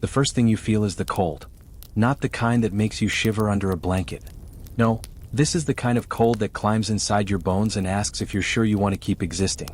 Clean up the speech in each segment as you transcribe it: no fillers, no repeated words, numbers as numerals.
The first thing you feel is the cold. Not the kind that makes you shiver under a blanket. No, this is the kind of cold that climbs inside your bones and asks if you're sure you want to keep existing.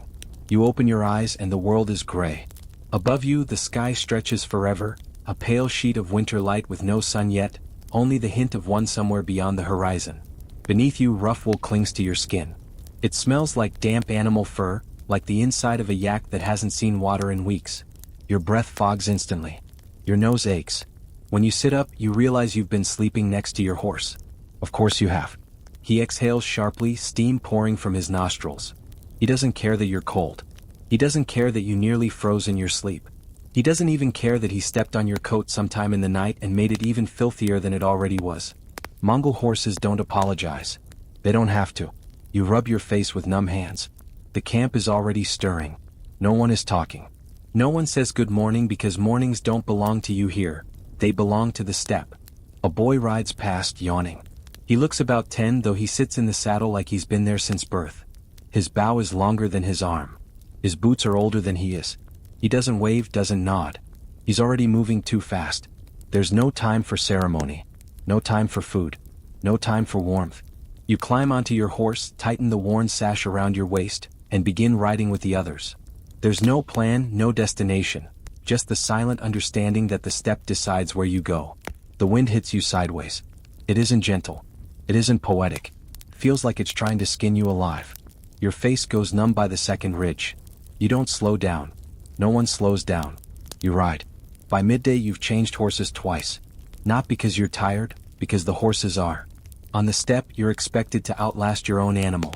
You open your eyes and the world is gray. Above you, the sky stretches forever, a pale sheet of winter light with no sun yet, only the hint of one somewhere beyond the horizon. Beneath you, rough wool clings to your skin. It smells like damp animal fur, like the inside of a yak that hasn't seen water in weeks. Your breath fogs instantly. Your nose aches. When you sit up, you realize you've been sleeping next to your horse. Of course you have. He exhales sharply, steam pouring from his nostrils. He doesn't care that you're cold. He doesn't care that you nearly froze in your sleep. He doesn't even care that he stepped on your coat sometime in the night and made it even filthier than it already was. Mongol horses don't apologize. They don't have to. You rub your face with numb hands. The camp is already stirring. No one is talking. No one says good morning because mornings don't belong to you here. They belong to the steppe. A boy rides past, yawning. He looks about 10, though he sits in the saddle like he's been there since birth. His bow is longer than his arm. His boots are older than he is. He doesn't wave, doesn't nod. He's already moving too fast. There's no time for ceremony. No time for food. No time for warmth. You climb onto your horse, tighten the worn sash around your waist, and begin riding with the others. There's no plan, no destination, just the silent understanding that the steppe decides where you go. The wind hits you sideways. It isn't gentle. It isn't poetic. Feels like it's trying to skin you alive. Your face goes numb by the second ridge. You don't slow down. No one slows down. You ride. By midday you've changed horses twice. Not because you're tired, because the horses are. On the steppe you're expected to outlast your own animal.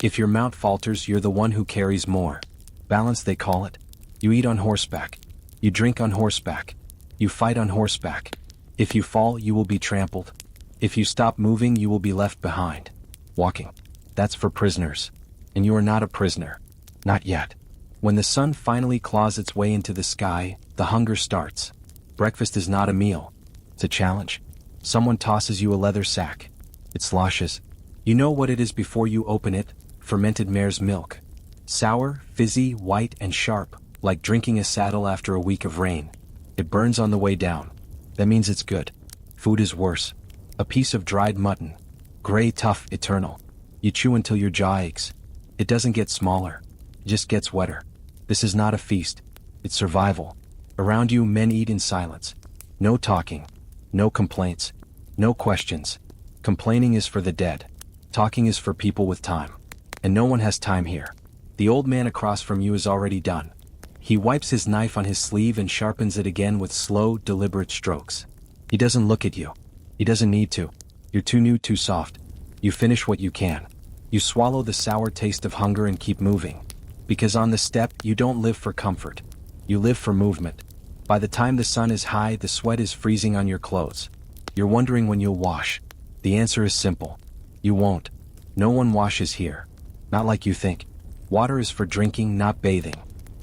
If your mount falters, you're the one who carries more. Balance, they call it. You eat on horseback. You drink on horseback. You fight on horseback. If you fall, you will be trampled. If you stop moving, you will be left behind. Walking. That's for prisoners. And you are not a prisoner. Not yet. When the sun finally claws its way into the sky, the hunger starts. Breakfast is not a meal. It's a challenge. Someone tosses you a leather sack. It sloshes. You know what it is before you open it: fermented mare's milk. Sour, fizzy, white, and sharp, like drinking a saddle after a week of rain. It burns on the way down. That means it's good. Food is worse. A piece of dried mutton. Gray, tough, eternal. You chew until your jaw aches. It doesn't get smaller. It just gets wetter. This is not a feast. It's survival. Around you, men eat in silence. No talking. No complaints. No questions. Complaining is for the dead. Talking is for people with time. And no one has time here. The old man across from you is already done. He wipes his knife on his sleeve and sharpens it again with slow, deliberate strokes. He doesn't look at you. He doesn't need to. You're too new, too soft. You finish what you can. You swallow the sour taste of hunger and keep moving. Because on the steppe, you don't live for comfort. You live for movement. By the time the sun is high, the sweat is freezing on your clothes. You're wondering when you'll wash. The answer is simple. You won't. No one washes here. Not like you think. Water is for drinking, not bathing.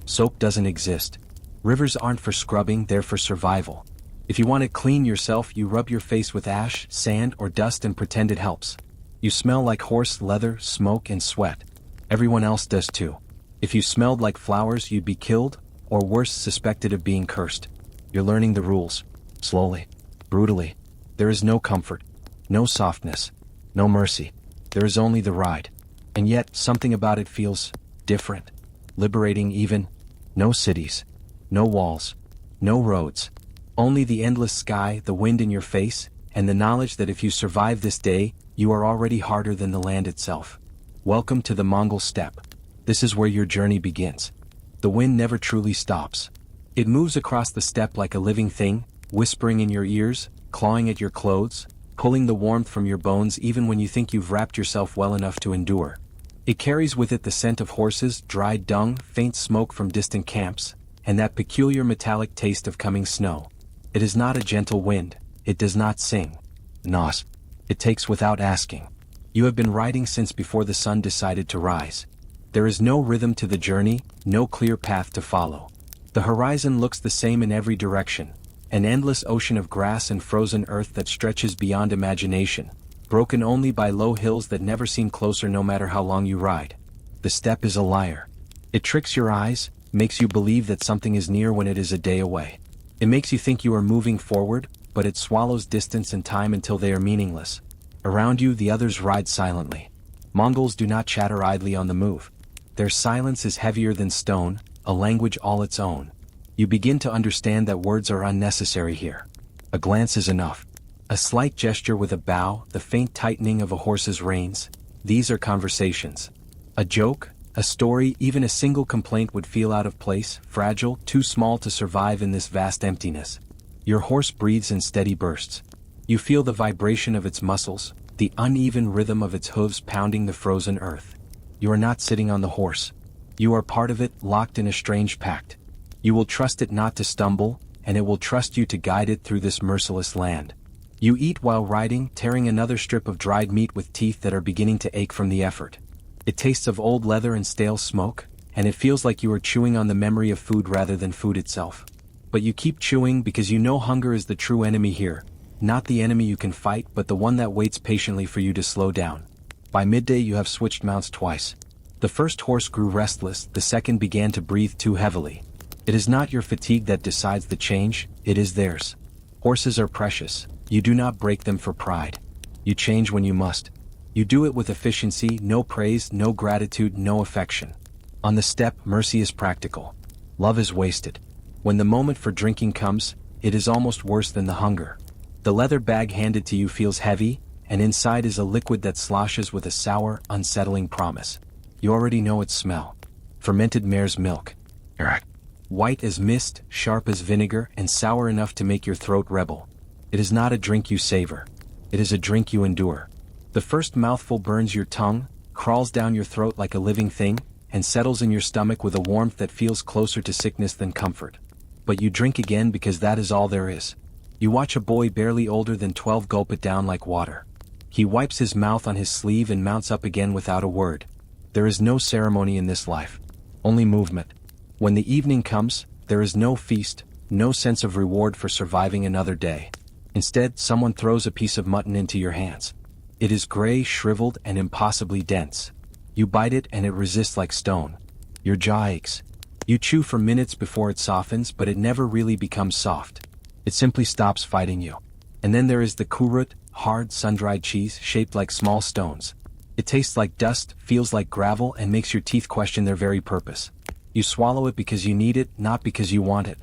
Soap doesn't exist. Rivers aren't for scrubbing, they're for survival. If you want to clean yourself, you rub your face with ash, sand, or dust and pretend it helps. You smell like horse leather, smoke, and sweat. Everyone else does too. If you smelled like flowers, you'd be killed, or worse, suspected of being cursed. You're learning the rules. Slowly. Brutally. There is no comfort. No softness. No mercy. There is only the ride. And yet, something about it feels different. Liberating even. No cities. No walls. No roads. Only the endless sky, the wind in your face, and the knowledge that if you survive this day, you are already harder than the land itself. Welcome to the Mongol steppe. This is where your journey begins. The wind never truly stops. It moves across the steppe like a living thing, whispering in your ears, clawing at your clothes, pulling the warmth from your bones even when you think you've wrapped yourself well enough to endure. It carries with it the scent of horses, dried dung, faint smoke from distant camps, and that peculiar metallic taste of coming snow. It is not a gentle wind. It does not sing. Nos. It takes without asking. You have been riding since before the sun decided to rise. There is no rhythm to the journey, no clear path to follow. The horizon looks the same in every direction, an endless ocean of grass and frozen earth that stretches beyond imagination, broken only by low hills that never seem closer no matter how long you ride. The steppe is a liar. It tricks your eyes, makes you believe that something is near when it is a day away. It makes you think you are moving forward, but it swallows distance and time until they are meaningless. Around you, the others ride silently. Mongols do not chatter idly on the move. Their silence is heavier than stone, a language all its own. You begin to understand that words are unnecessary here. A glance is enough. A slight gesture with a bow, the faint tightening of a horse's reins. These are conversations. A joke, a story, even a single complaint would feel out of place, fragile, too small to survive in this vast emptiness. Your horse breathes in steady bursts. You feel the vibration of its muscles, the uneven rhythm of its hooves pounding the frozen earth. You are not sitting on the horse. You are part of it, locked in a strange pact. You will trust it not to stumble, and it will trust you to guide it through this merciless land. You eat while riding, tearing another strip of dried meat with teeth that are beginning to ache from the effort. It tastes of old leather and stale smoke, and it feels like you are chewing on the memory of food rather than food itself. But you keep chewing because you know hunger is the true enemy here, not the enemy you can fight but the one that waits patiently for you to slow down. By midday you have switched mounts twice. The first horse grew restless, the second began to breathe too heavily. It is not your fatigue that decides the change, it is theirs. Horses are precious, you do not break them for pride. You change when you must. You do it with efficiency, no praise, no gratitude, no affection. On the steppe, mercy is practical. Love is wasted. When the moment for drinking comes, it is almost worse than the hunger. The leather bag handed to you feels heavy, and inside is a liquid that sloshes with a sour, unsettling promise. You already know its smell. Fermented mare's milk. White as mist, sharp as vinegar, and sour enough to make your throat rebel. It is not a drink you savor. It is a drink you endure. The first mouthful burns your tongue, crawls down your throat like a living thing, and settles in your stomach with a warmth that feels closer to sickness than comfort. But you drink again because that is all there is. You watch a boy barely older than 12 gulp it down like water. He wipes his mouth on his sleeve and mounts up again without a word. There is no ceremony in this life. Only movement. When the evening comes, there is no feast, no sense of reward for surviving another day. Instead, someone throws a piece of mutton into your hands. It is gray, shriveled, and impossibly dense. You bite it and it resists like stone. Your jaw aches. You chew for minutes before it softens, but it never really becomes soft. It simply stops fighting you. And then there is the kurut, hard, sun-dried cheese shaped like small stones. It tastes like dust, feels like gravel, and makes your teeth question their very purpose. You swallow it because you need it, not because you want it.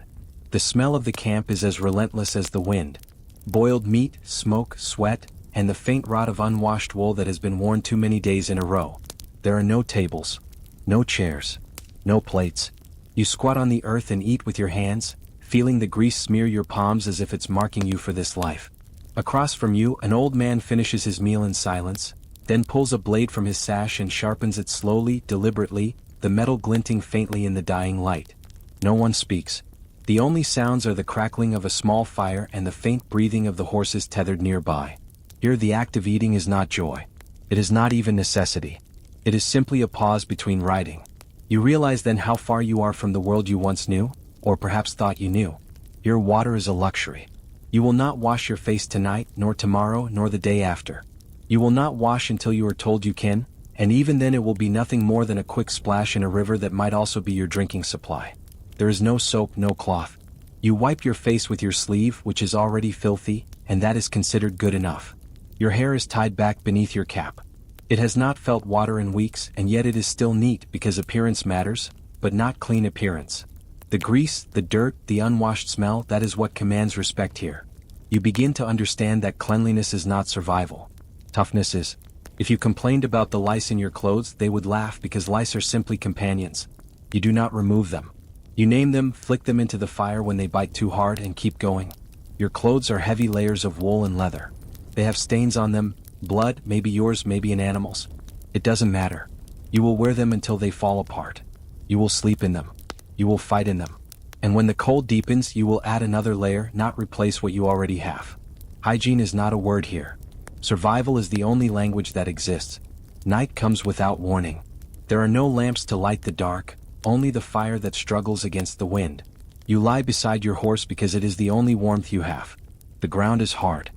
The smell of the camp is as relentless as the wind. Boiled meat, smoke, sweat, and the faint rot of unwashed wool that has been worn too many days in a row. There are no tables, no chairs, no plates. You squat on the earth and eat with your hands, feeling the grease smear your palms as if it's marking you for this life. Across from you, an old man finishes his meal in silence, then pulls a blade from his sash and sharpens it slowly, deliberately, the metal glinting faintly in the dying light. No one speaks. The only sounds are the crackling of a small fire and the faint breathing of the horses tethered nearby. Here the act of eating is not joy. It is not even necessity. It is simply a pause between riding. You realize then how far you are from the world you once knew, or perhaps thought you knew. Your water is a luxury. You will not wash your face tonight, nor tomorrow, nor the day after. You will not wash until you are told you can, and even then it will be nothing more than a quick splash in a river that might also be your drinking supply. There is no soap, no cloth. You wipe your face with your sleeve, which is already filthy, and that is considered good enough. Your hair is tied back beneath your cap. It has not felt water in weeks, and yet it is still neat because appearance matters, but not clean appearance. The grease, the dirt, the unwashed smell, that is what commands respect here. You begin to understand that cleanliness is not survival. Toughness is. If you complained about the lice in your clothes, they would laugh because lice are simply companions. You do not remove them. You name them, flick them into the fire when they bite too hard, and keep going. Your clothes are heavy layers of wool and leather. They have stains on them, blood, maybe yours, maybe an animal's. It doesn't matter. You will wear them until they fall apart. You will sleep in them. You will fight in them. And when the cold deepens, you will add another layer, not replace what you already have. Hygiene is not a word here. Survival is the only language that exists. Night comes without warning. There are no lamps to light the dark, only the fire that struggles against the wind. You lie beside your horse because it is the only warmth you have. The ground is hard.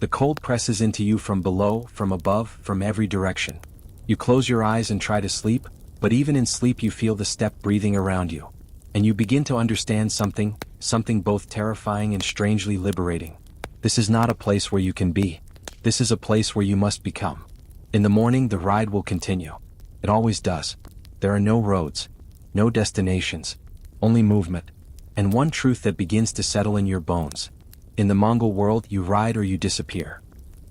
The cold presses into you from below, from above, from every direction. You close your eyes and try to sleep, but even in sleep you feel the steppe breathing around you. And you begin to understand something both terrifying and strangely liberating. This is not a place where you can be. This is a place where you must become. In the morning, the ride will continue. It always does. There are no roads, no destinations, only movement, and one truth that begins to settle in your bones. In the Mongol world, you ride or you disappear.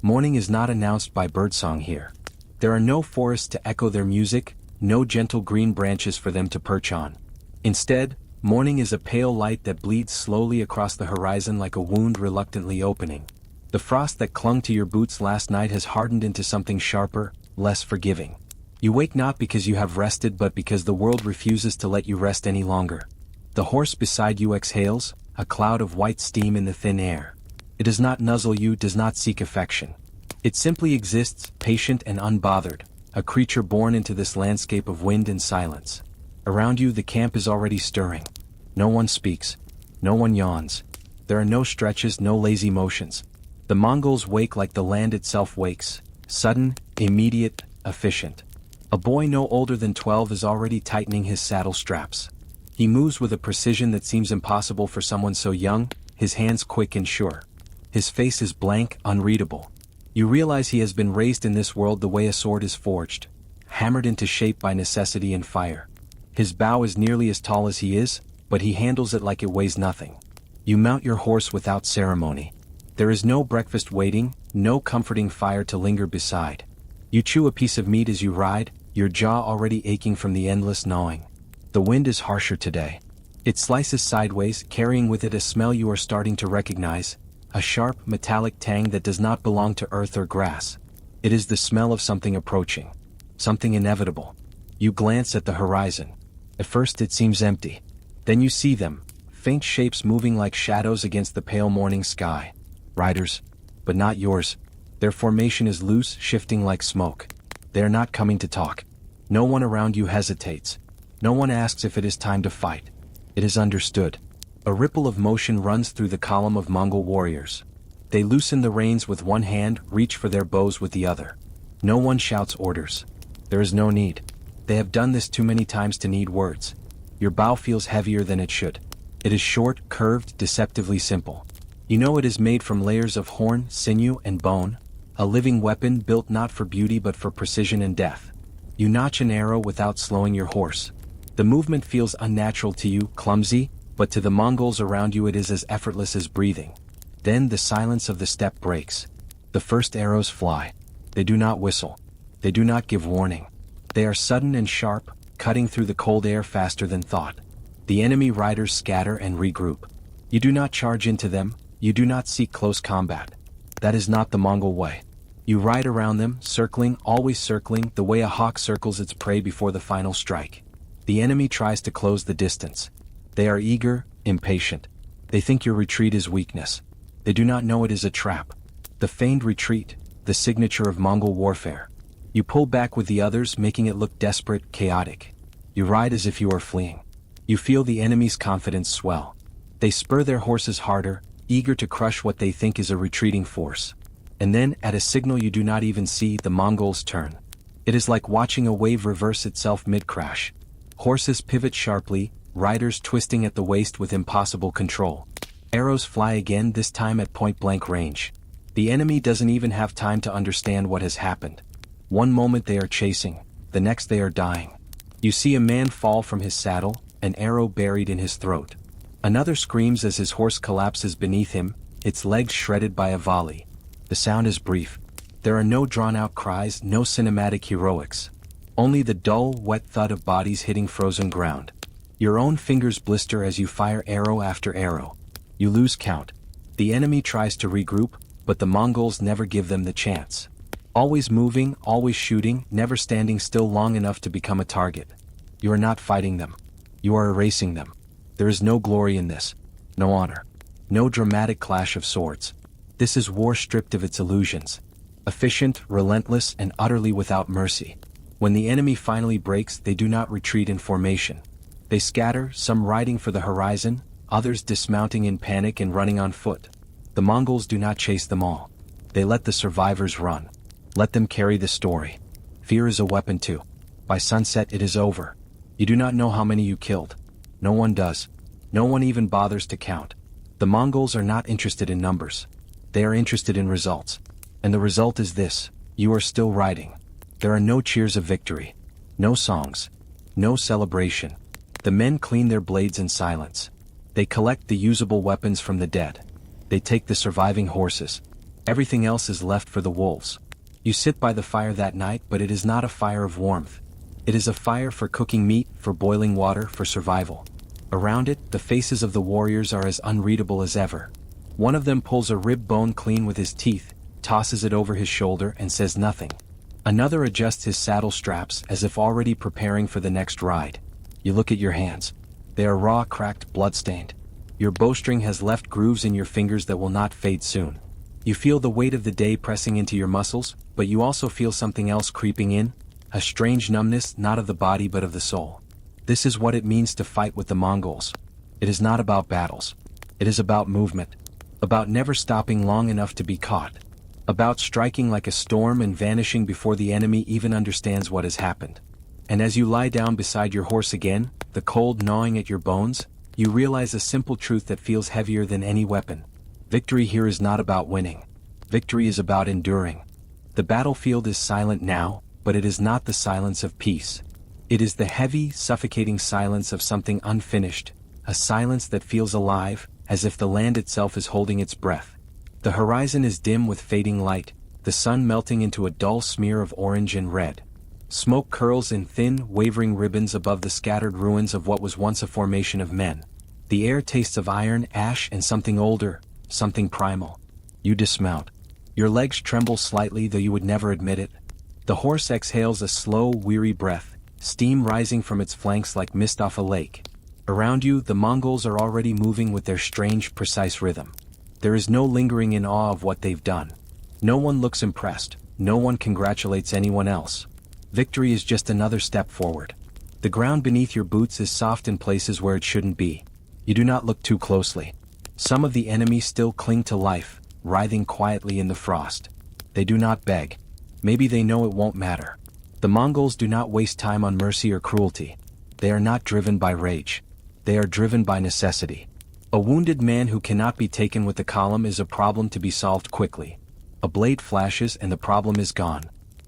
Morning is not announced by birdsong here. There are no forests to echo their music, no gentle green branches for them to perch on. Instead, morning is a pale light that bleeds slowly across the horizon like a wound reluctantly opening. The frost that clung to your boots last night has hardened into something sharper, less forgiving. You wake not because you have rested but because the world refuses to let you rest any longer. The horse beside you exhales, a cloud of white steam in the thin air. It does not nuzzle you, does not seek affection. It simply exists, patient and unbothered, a creature born into this landscape of wind and silence. Around you the camp is already stirring. No one speaks. No one yawns. There are no stretches, no lazy motions. The Mongols wake like the land itself wakes, sudden, immediate, efficient. A boy no older than 12 is already tightening his saddle straps. He moves with a precision that seems impossible for someone so young, his hands quick and sure. His face is blank, unreadable. You realize he has been raised in this world the way a sword is forged, hammered into shape by necessity and fire. His bow is nearly as tall as he is, but he handles it like it weighs nothing. You mount your horse without ceremony. There is no breakfast waiting, no comforting fire to linger beside. You chew a piece of meat as you ride, your jaw already aching from the endless gnawing. The wind is harsher today. It slices sideways, carrying with it a smell you are starting to recognize, a sharp, metallic tang that does not belong to earth or grass. It is the smell of something approaching, something inevitable. You glance at the horizon. At first it seems empty. Then you see them, faint shapes moving like shadows against the pale morning sky. Riders, but not yours. Their formation is loose, shifting like smoke. They are not coming to talk. No one around you hesitates. No one asks if it is time to fight. It is understood. A ripple of motion runs through the column of Mongol warriors. They loosen the reins with one hand, reach for their bows with the other. No one shouts orders. There is no need. They have done this too many times to need words. Your bow feels heavier than it should. It is short, curved, deceptively simple. You know it is made from layers of horn, sinew, and bone, a living weapon built not for beauty but for precision and death. You notch an arrow without slowing your horse. The movement feels unnatural to you, clumsy, but to the Mongols around you it is as effortless as breathing. Then the silence of the steppe breaks. The first arrows fly. They do not whistle. They do not give warning. They are sudden and sharp, cutting through the cold air faster than thought. The enemy riders scatter and regroup. You do not charge into them, you do not seek close combat. That is not the Mongol way. You ride around them, circling, always circling, the way a hawk circles its prey before the final strike. The enemy tries to close the distance. They are eager, impatient. They think your retreat is weakness. They do not know it is a trap. The feigned retreat, the signature of Mongol warfare. You pull back with the others, making it look desperate, chaotic. You ride as if you are fleeing. You feel the enemy's confidence swell. They spur their horses harder, eager to crush what they think is a retreating force. And then, at a signal you do not even see, the Mongols turn. It is like watching a wave reverse itself mid-crash. Horses pivot sharply, riders twisting at the waist with impossible control. Arrows fly again, this time at point-blank range. The enemy doesn't even have time to understand what has happened. One moment they are chasing, the next they are dying. You see a man fall from his saddle, an arrow buried in his throat. Another screams as his horse collapses beneath him, its legs shredded by a volley. The sound is brief. There are no drawn-out cries, no cinematic heroics. Only the dull, wet thud of bodies hitting frozen ground. Your own fingers blister as you fire arrow after arrow. You lose count. The enemy tries to regroup, but the Mongols never give them the chance. Always moving, always shooting, never standing still long enough to become a target. You are not fighting them. You are erasing them. There is no glory in this. No honor. No dramatic clash of swords. This is war stripped of its illusions. Efficient, relentless, and utterly without mercy. When the enemy finally breaks, they do not retreat in formation. They scatter, some riding for the horizon, others dismounting in panic and running on foot. The Mongols do not chase them all. They let the survivors run. Let them carry the story. Fear is a weapon too. By sunset it is over. You do not know how many you killed. No one does. No one even bothers to count. The Mongols are not interested in numbers. They are interested in results. And the result is this: you are still riding. There are no cheers of victory. No songs. No celebration. The men clean their blades in silence. They collect the usable weapons from the dead. They take the surviving horses. Everything else is left for the wolves. You sit by the fire that night, but it is not a fire of warmth. It is a fire for cooking meat, for boiling water, for survival. Around it, the faces of the warriors are as unreadable as ever. One of them pulls a rib bone clean with his teeth, tosses it over his shoulder, and says nothing. Another adjusts his saddle straps as if already preparing for the next ride. You look at your hands. They are raw, cracked, blood-stained. Your bowstring has left grooves in your fingers that will not fade soon. You feel the weight of the day pressing into your muscles, but you also feel something else creeping in, a strange numbness not of the body but of the soul. This is what it means to fight with the Mongols. It is not about battles. It is about movement. About never stopping long enough to be caught. About striking like a storm and vanishing before the enemy even understands what has happened. And as you lie down beside your horse again, the cold gnawing at your bones, you realize a simple truth that feels heavier than any weapon. Victory here is not about winning. Victory is about enduring. The battlefield is silent now, but it is not the silence of peace. It is the heavy, suffocating silence of something unfinished, a silence that feels alive, as if the land itself is holding its breath. The horizon is dim with fading light, the sun melting into a dull smear of orange and red. Smoke curls in thin, wavering ribbons above the scattered ruins of what was once a formation of men. The air tastes of iron, ash, and something older, something primal. You dismount. Your legs tremble slightly, though you would never admit it. The horse exhales a slow, weary breath, steam rising from its flanks like mist off a lake. Around you, the Mongols are already moving with their strange, precise rhythm. There is no lingering in awe of what they've done. No one looks impressed. No one congratulates anyone else. Victory is just another step forward. The ground beneath your boots is soft in places where it shouldn't be. You do not look too closely. Some of the enemy still cling to life, writhing quietly in the frost. They do not beg. Maybe they know it won't matter. The Mongols do not waste time on mercy or cruelty. They are not driven by rage. They are driven by necessity. A wounded man who cannot be taken with the column is a problem to be solved quickly. A blade flashes and the problem is gone.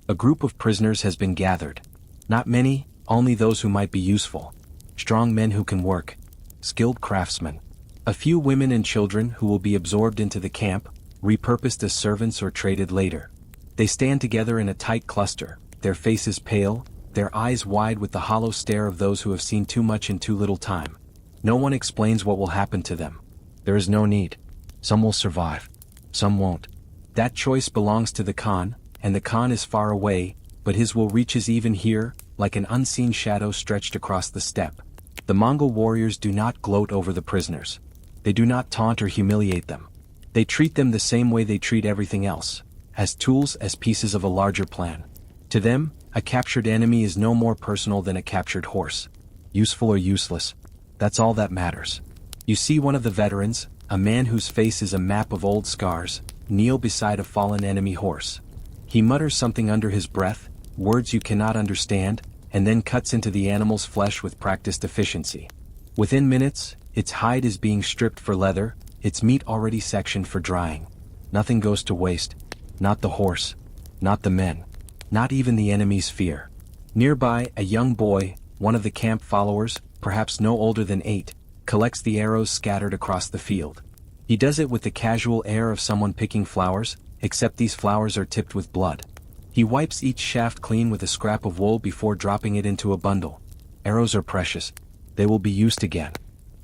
A group of prisoners has been gathered. Not many, only those who might be useful. Strong men who can work. Skilled craftsmen. A few women and children who will be absorbed into the camp, repurposed as servants or traded later. They stand together in a tight cluster, their faces pale, their eyes wide with the hollow stare of those who have seen too much in too little time. No one explains what will happen to them. There is no need. Some will survive. Some won't. That choice belongs to the Khan, and the Khan is far away, but his will reaches even here, like an unseen shadow stretched across the steppe. The Mongol warriors do not gloat over the prisoners. They do not taunt or humiliate them. They treat them the same way they treat everything else, as tools, as pieces of a larger plan. To them, a captured enemy is no more personal than a captured horse. Useful or useless, that's all that matters. You see one of the veterans, a man whose face is a map of old scars, kneel beside a fallen enemy horse. He mutters something under his breath, words you cannot understand, and then cuts into the animal's flesh with practiced efficiency. Within minutes, its hide is being stripped for leather, its meat already sectioned for drying. Nothing goes to waste. Not the horse. Not the men. Not even the enemy's fear. Nearby, a young boy, one of the camp followers, perhaps no older than 8, collects the arrows scattered across the field. He does it with the casual air of someone picking flowers, except these flowers are tipped with blood. He wipes each shaft clean with a scrap of wool before dropping it into a bundle. Arrows are precious. They will be used again.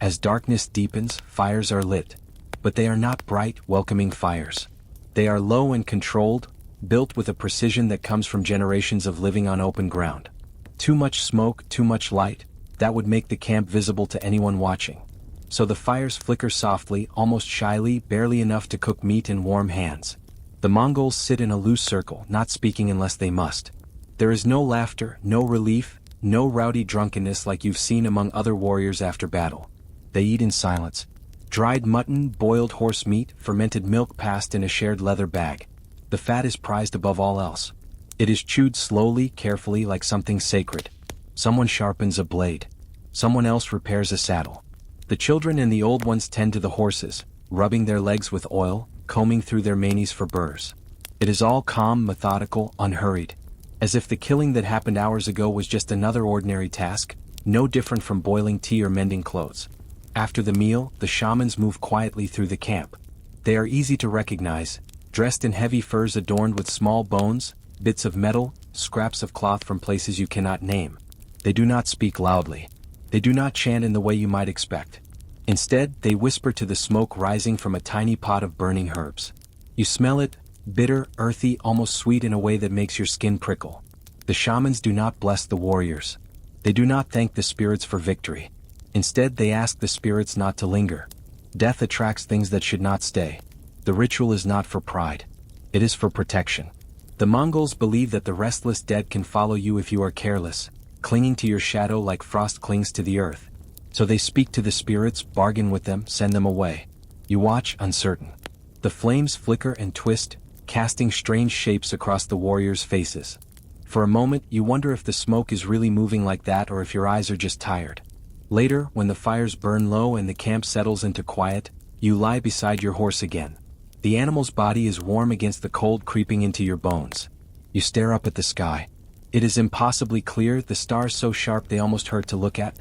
As darkness deepens, fires are lit. But they are not bright, welcoming fires. They are low and controlled, built with a precision that comes from generations of living on open ground. Too much smoke, too much light, that would make the camp visible to anyone watching. So the fires flicker softly, almost shyly, barely enough to cook meat in warm hands. The Mongols sit in a loose circle, not speaking unless they must. There is no laughter, no relief, no rowdy drunkenness like you've seen among other warriors after battle. They eat in silence. Dried mutton, boiled horse meat, fermented milk passed in a shared leather bag. The fat is prized above all else. It is chewed slowly, carefully, like something sacred. Someone sharpens a blade. Someone else repairs a saddle. The children and the old ones tend to the horses, rubbing their legs with oil, combing through their manes for burrs. It is all calm, methodical, unhurried. As if the killing that happened hours ago was just another ordinary task, no different from boiling tea or mending clothes. After the meal, the shamans move quietly through the camp. They are easy to recognize, dressed in heavy furs adorned with small bones, bits of metal, scraps of cloth from places you cannot name. They do not speak loudly. They do not chant in the way you might expect. Instead, they whisper to the smoke rising from a tiny pot of burning herbs. You smell it, bitter, earthy, almost sweet in a way that makes your skin prickle. The shamans do not bless the warriors. They do not thank the spirits for victory. Instead, they ask the spirits not to linger. Death attracts things that should not stay. The ritual is not for pride. It is for protection. The Mongols believe that the restless dead can follow you if you are careless, clinging to your shadow like frost clings to the earth. So they speak to the spirits, bargain with them, send them away. You watch, uncertain. The flames flicker and twist, casting strange shapes across the warriors' faces. For a moment, you wonder if the smoke is really moving like that or if your eyes are just tired. Later, when the fires burn low and the camp settles into quiet, you lie beside your horse again. The animal's body is warm against the cold creeping into your bones. You stare up at the sky. It is impossibly clear, the stars so sharp they almost hurt to look at.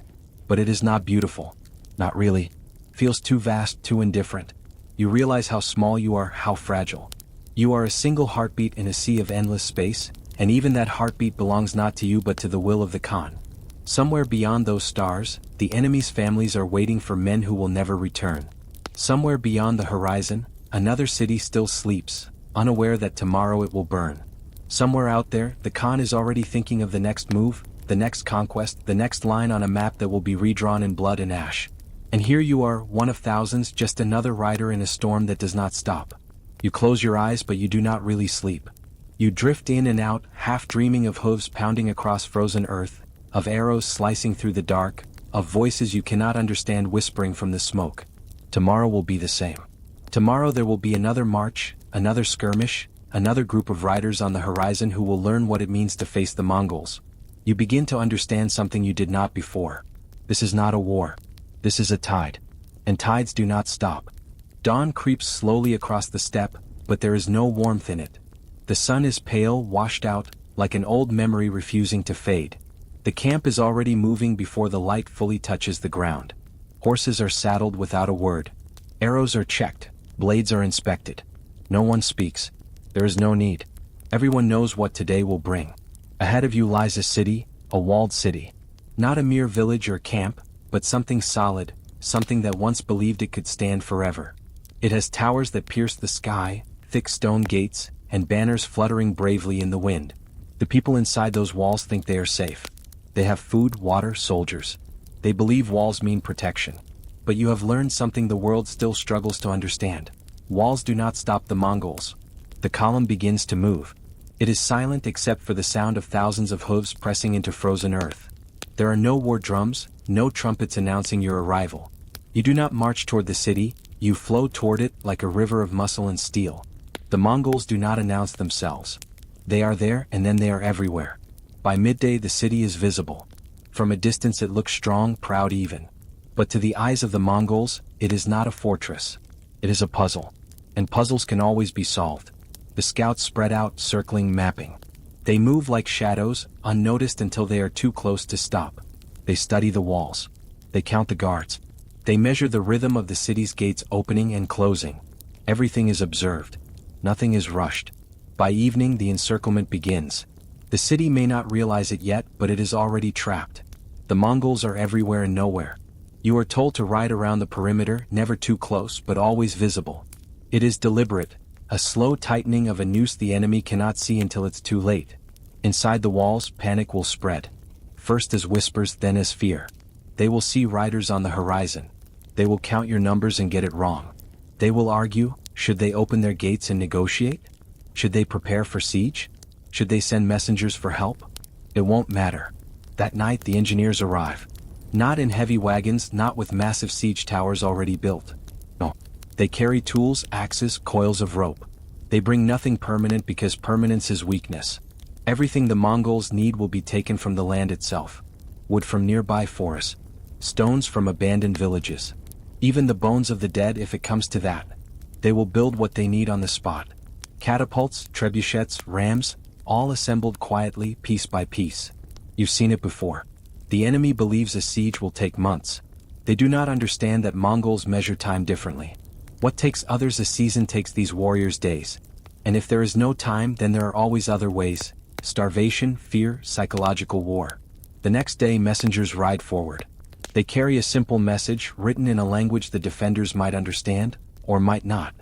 But it is not beautiful. Not really. Feels too vast, too indifferent. You realize how small you are, how fragile. You are a single heartbeat in a sea of endless space, and even that heartbeat belongs not to you but to the will of the Khan. Somewhere beyond those stars, the enemy's families are waiting for men who will never return. Somewhere beyond the horizon, another city still sleeps, unaware that tomorrow it will burn. Somewhere out there, the Khan is already thinking of the next move, the next conquest, the next line on a map that will be redrawn in blood and ash. And here you are, one of thousands, just another rider in a storm that does not stop. You close your eyes but you do not really sleep. You drift in and out, half dreaming of hooves pounding across frozen earth, of arrows slicing through the dark, of voices you cannot understand whispering from the smoke. Tomorrow will be the same. Tomorrow there will be another march, another skirmish, another group of riders on the horizon who will learn what it means to face the Mongols. You begin to understand something you did not before. This is not a war. This is a tide. And tides do not stop. Dawn creeps slowly across the steppe, but there is no warmth in it. The sun is pale, washed out, like an old memory refusing to fade. The camp is already moving before the light fully touches the ground. Horses are saddled without a word. Arrows are checked, blades are inspected. No one speaks. There is no need. Everyone knows what today will bring. Ahead of you lies a city, a walled city. Not a mere village or camp, but something solid, something that once believed it could stand forever. It has towers that pierce the sky, thick stone gates, and banners fluttering bravely in the wind. The people inside those walls think they are safe. They have food, water, soldiers. They believe walls mean protection. But you have learned something the world still struggles to understand. Walls do not stop the Mongols. The column begins to move. It is silent except for the sound of thousands of hooves pressing into frozen earth. There are no war drums, no trumpets announcing your arrival. You do not march toward the city, you flow toward it like a river of muscle and steel. The Mongols do not announce themselves. They are there and then they are everywhere. By midday the city is visible. From a distance it looks strong, proud even. But to the eyes of the Mongols, it is not a fortress. It is a puzzle. And puzzles can always be solved. The scouts spread out, circling, mapping. They move like shadows, unnoticed until they are too close to stop. They study the walls. They count the guards. They measure the rhythm of the city's gates opening and closing. Everything is observed. Nothing is rushed. By evening the encirclement begins. The city may not realize it yet, but it is already trapped. The Mongols are everywhere and nowhere. You are told to ride around the perimeter, never too close but always visible. It is deliberate, a slow tightening of a noose the enemy cannot see until it's too late. Inside the walls, panic will spread. First as whispers, then as fear. They will see riders on the horizon. They will count your numbers and get it wrong. They will argue, should they open their gates and negotiate? Should they prepare for siege? Should they send messengers for help? It won't matter. That night the engineers arrive. Not in heavy wagons, not with massive siege towers already built. No. They carry tools, axes, coils of rope. They bring nothing permanent because permanence is weakness. Everything the Mongols need will be taken from the land itself. Wood from nearby forests. stones from abandoned villages. Even the bones of the dead if it comes to that. They will build what they need on the spot. Catapults, trebuchets, rams, all assembled quietly, piece by piece. You've seen it before. The enemy believes a siege will take months. They do not understand that Mongols measure time differently. What takes others a season takes these warriors days. And if there is no time, then there are always other ways: starvation, fear, psychological war. The next day messengers ride forward. They carry a simple message written in a language the defenders might understand, or might not.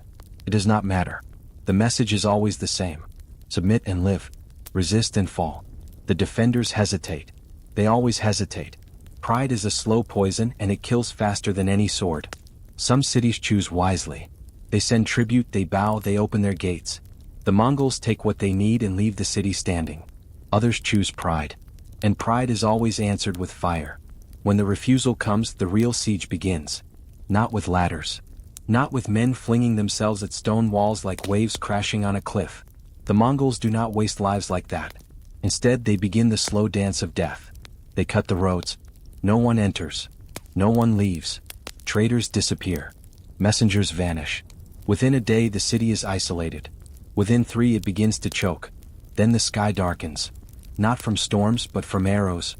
It does not matter. The message is always the same. Submit and live. Resist and fall. The defenders hesitate. They always hesitate. Pride is a slow poison and it kills faster than any sword. Some cities choose wisely. They send tribute, they bow, they open their gates. The Mongols take what they need and leave the city standing. Others choose pride. And pride is always answered with fire. When the refusal comes, the real siege begins. Not with ladders. Not with men flinging themselves at stone walls like waves crashing on a cliff. The Mongols do not waste lives like that. Instead, they begin the slow dance of death. They cut the roads. No one enters. No one leaves. Traders disappear. Messengers vanish. Within a day, the city is isolated. Within 3, it begins to choke. Then the sky darkens. Not from storms, but from arrows.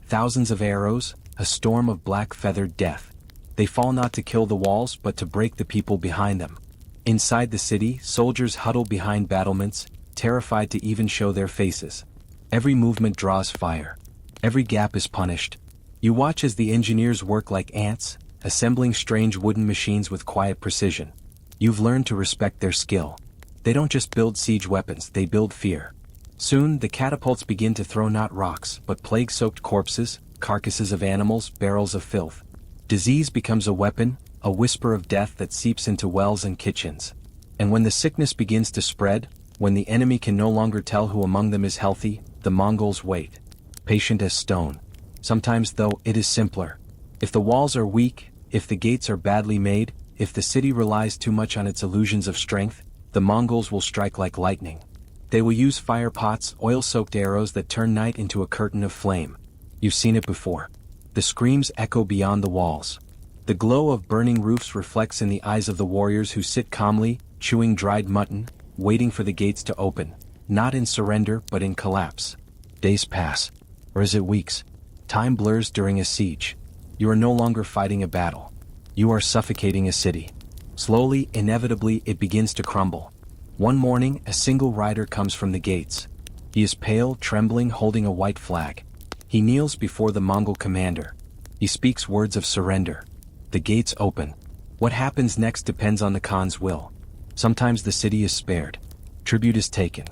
Thousands of arrows, a storm of black feathered death. They fall not to kill the walls, but to break the people behind them. Inside the city, soldiers huddle behind battlements, terrified to even show their faces. Every movement draws fire. Every gap is punished. You watch as the engineers work like ants, assembling strange wooden machines with quiet precision. You've learned to respect their skill. They don't just build siege weapons, they build fear. Soon, the catapults begin to throw not rocks, but plague-soaked corpses, carcasses of animals, barrels of filth. Disease becomes a weapon, a whisper of death that seeps into wells and kitchens. And when the sickness begins to spread, when the enemy can no longer tell who among them is healthy, the Mongols wait. Patient as stone. Sometimes, though, it is simpler. If the walls are weak, if the gates are badly made, if the city relies too much on its illusions of strength, the Mongols will strike like lightning. They will use fire pots, oil-soaked arrows that turn night into a curtain of flame. You've seen it before. The screams echo beyond the walls. The glow of burning roofs reflects in the eyes of the warriors who sit calmly, chewing dried mutton, waiting for the gates to open, not in surrender but in collapse. Days pass. Or is it weeks? Time blurs during a siege. You are no longer fighting a battle. You are suffocating a city. Slowly, inevitably, it begins to crumble. One morning, a single rider comes from the gates. He is pale, trembling, holding a white flag. He kneels before the Mongol commander. He speaks words of surrender. The gates open. What happens next depends on the Khan's will. Sometimes the city is spared. Tribute is taken.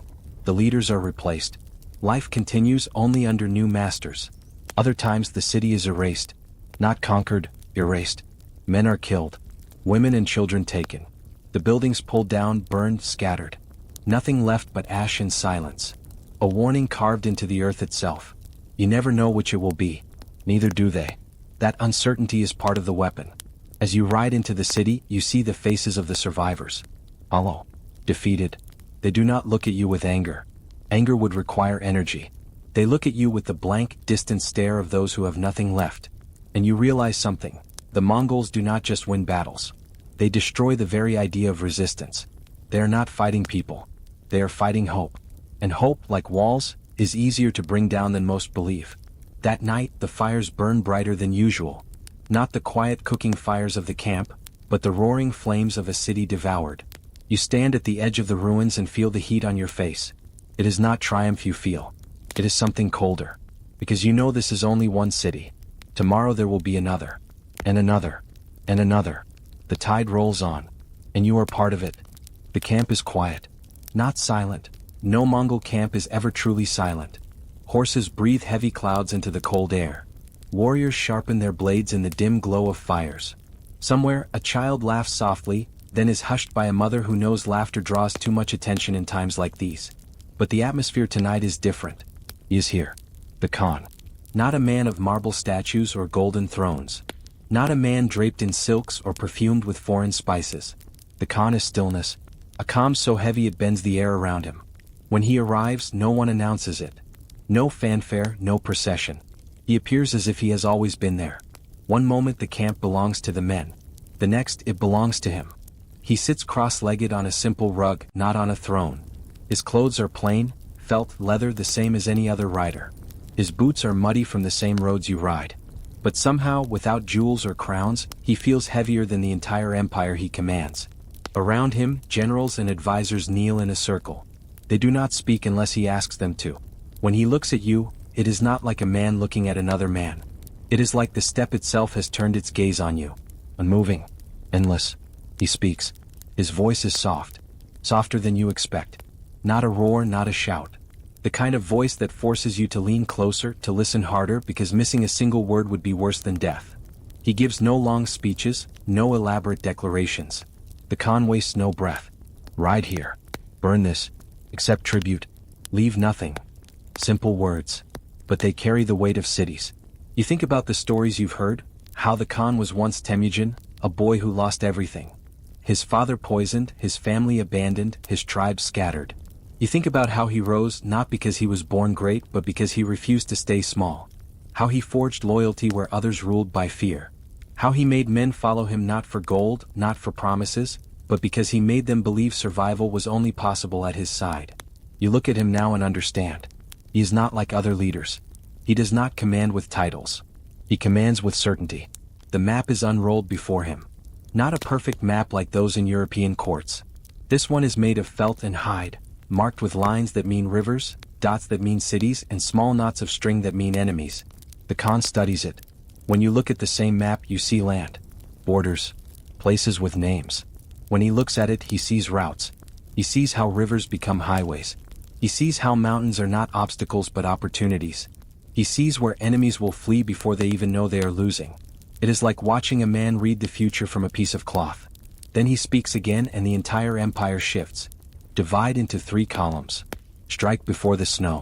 The leaders are replaced. Life continues only under new masters. Other times the city is erased. Not conquered, erased. Men are killed. Women and children taken. The buildings pulled down, burned, scattered. Nothing left but ash and silence. A warning carved into the earth itself. You never know which it will be. Neither do they. That uncertainty is part of the weapon. As you ride into the city, you see the faces of the survivors. Hollow. Defeated. They do not look at you with anger. Anger would require energy. They look at you with the blank, distant stare of those who have nothing left. And you realize something. The Mongols do not just win battles. They destroy the very idea of resistance. They are not fighting people. They are fighting hope. And hope, like walls, is easier to bring down than most believe. That night, the fires burn brighter than usual. Not the quiet cooking fires of the camp, but the roaring flames of a city devoured. You stand at the edge of the ruins and feel the heat on your face. It is not triumph you feel. It is something colder. Because you know this is only one city. Tomorrow there will be another. And another. And another. The tide rolls on. And you are part of it. The camp is quiet. Not silent. No Mongol camp is ever truly silent. Horses breathe heavy clouds into the cold air. Warriors sharpen their blades in the dim glow of fires. Somewhere, a child laughs softly, then is hushed by a mother who knows laughter draws too much attention in times like these. But the atmosphere tonight is different. He is here. The Khan. Not a man of marble statues or golden thrones. Not a man draped in silks or perfumed with foreign spices. The Khan is stillness, a calm so heavy it bends the air around him. When he arrives, no one announces it. No fanfare, no procession. He appears as if he has always been there. One moment the camp belongs to the men. The next it belongs to him. He sits cross-legged on a simple rug, not on a throne. His clothes are plain, felt leather the same as any other rider. His boots are muddy from the same roads you ride. But somehow, without jewels or crowns, he feels heavier than the entire empire he commands. Around him, generals and advisors kneel in a circle. They do not speak unless he asks them to. When he looks at you, it is not like a man looking at another man. It is like the steppe itself has turned its gaze on you. Unmoving. Endless. He speaks. His voice is soft. Softer than you expect. Not a roar, not a shout. The kind of voice that forces you to lean closer, to listen harder, because missing a single word would be worse than death. He gives no long speeches, no elaborate declarations. The Khan wastes no breath. Ride here. Burn this. Accept tribute. Leave nothing. Simple words. But they carry the weight of cities. You think about the stories you've heard, how the Khan was once Temujin, a boy who lost everything. His father poisoned, his family abandoned, his tribe scattered. You think about how he rose not because he was born great but because he refused to stay small. How he forged loyalty where others ruled by fear. How he made men follow him not for gold, not for promises, but because he made them believe survival was only possible at his side. You look at him now and understand. He is not like other leaders. He does not command with titles. He commands with certainty. The map is unrolled before him. Not a perfect map like those in European courts. This one is made of felt and hide, marked with lines that mean rivers, dots that mean cities, and small knots of string that mean enemies. The Khan studies it. When you look at the same map, you see land, borders, places with names. When he looks at it, he sees routes. He sees how rivers become highways. He sees how mountains are not obstacles but opportunities. He sees where enemies will flee before they even know they are losing. It is like watching a man read the future from a piece of cloth. Then he speaks again and the entire empire shifts. Divide into 3 columns. Strike before the snow.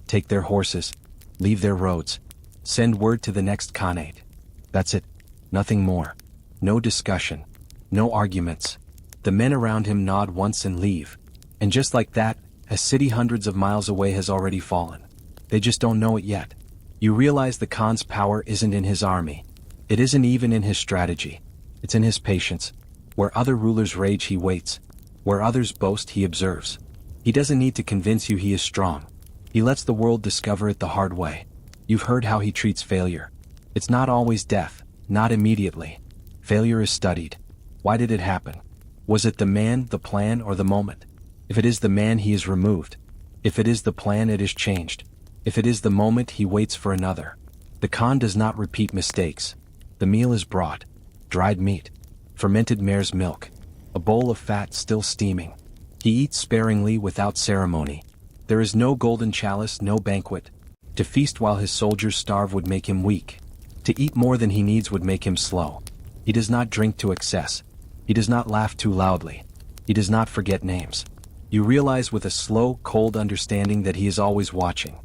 Take their horses. Leave their roads. Send word to the next Khanate. That's it. Nothing more. No discussion. No arguments. The men around him nod once and leave. And just like that, a city hundreds of miles away has already fallen. They just don't know it yet. You realize the Khan's power isn't in his army. It isn't even in his strategy. It's in his patience. Where other rulers rage, he waits. Where others boast, he observes. He doesn't need to convince you he is strong. He lets the world discover it the hard way. You've heard how he treats failure. It's not always death, not immediately. Failure is studied. Why did it happen? Was it the man, the plan, or the moment? If it is the man, he is removed. If it is the plan, it is changed. If it is the moment, he waits for another. The Khan does not repeat mistakes. The meal is brought. Dried meat. Fermented mare's milk. A bowl of fat still steaming. He eats sparingly without ceremony. There is no golden chalice, no banquet. To feast while his soldiers starve would make him weak. To eat more than he needs would make him slow. He does not drink to excess. He does not laugh too loudly. He does not forget names. You realize with a slow, cold understanding that he is always watching.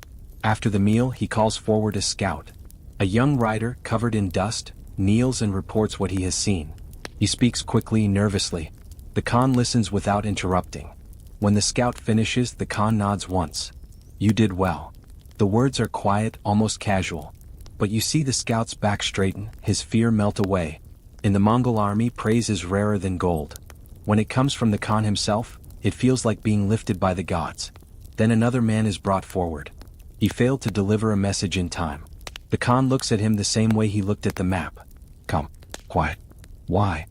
After the meal, he calls forward a scout. A young rider, covered in dust, kneels and reports what he has seen. He speaks quickly, nervously. The Khan listens without interrupting. When the scout finishes, the Khan nods once. You did well. The words are quiet, almost casual. But you see the scout's back straighten, his fear melt away. In the Mongol army, praise is rarer than gold. When it comes from the Khan himself, it feels like being lifted by the gods. Then another man is brought forward. He failed to deliver a message in time. The Khan looks at him the same way he looked at the map. Come. Quiet. Why?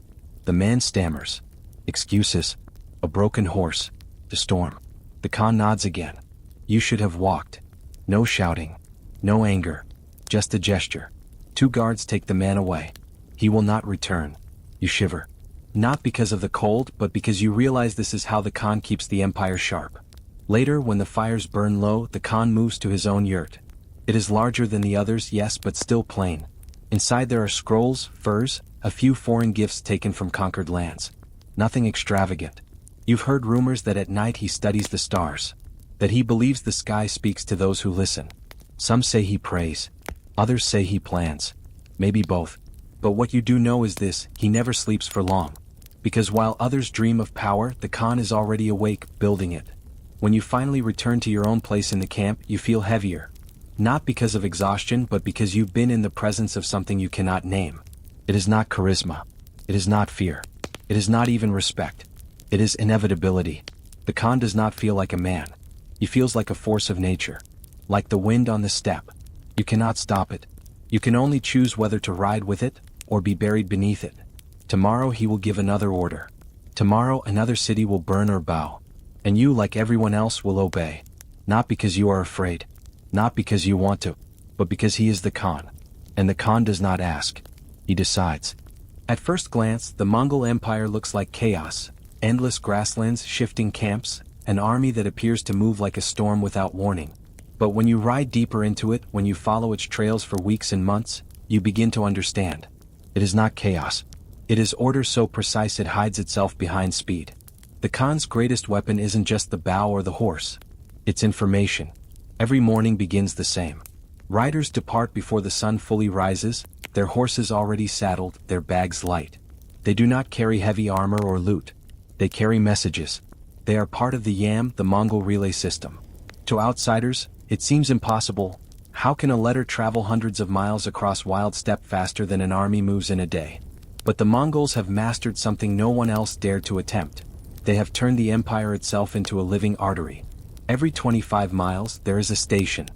The man stammers. Excuses. A broken horse. The storm. The Khan nods again. You should have walked. No shouting. No anger. Just a gesture. 2 guards take the man away. He will not return. You shiver. Not because of the cold, but because you realize this is how the Khan keeps the empire sharp. Later, when the fires burn low, the Khan moves to his own yurt. It is larger than the others, yes, but still plain. Inside there are scrolls, furs, a few foreign gifts taken from conquered lands. Nothing extravagant. You've heard rumors that at night he studies the stars. That he believes the sky speaks to those who listen. Some say he prays. Others say he plans. Maybe both. But what you do know is this: he never sleeps for long. Because while others dream of power, the Khan is already awake, building it. When you finally return to your own place in the camp, you feel heavier. Not because of exhaustion but because you've been in the presence of something you cannot name. It is not charisma. It is not fear. It is not even respect. It is inevitability. The Khan does not feel like a man. He feels like a force of nature. Like the wind on the steppe. You cannot stop it. You can only choose whether to ride with it, or be buried beneath it. Tomorrow he will give another order. Tomorrow another city will burn or bow. And you, like everyone else, will obey. Not because you are afraid. Not because you want to. But because he is the Khan. And the Khan does not ask. He decides. At first glance, the Mongol Empire looks like chaos. Endless grasslands, shifting camps, an army that appears to move like a storm without warning. But when you ride deeper into it, when you follow its trails for weeks and months, you begin to understand. It is not chaos. It is order so precise it hides itself behind speed. The Khan's greatest weapon isn't just the bow or the horse. It's information. Every morning begins the same. Riders depart before the sun fully rises, their horses already saddled, their bags light. They do not carry heavy armor or loot. They carry messages. They are part of the YAM, the Mongol relay system. To outsiders, it seems impossible. How can a letter travel hundreds of miles across wild steppe faster than an army moves in a day? But the Mongols have mastered something no one else dared to attempt. They have turned the empire itself into a living artery. Every 25 miles there is a station.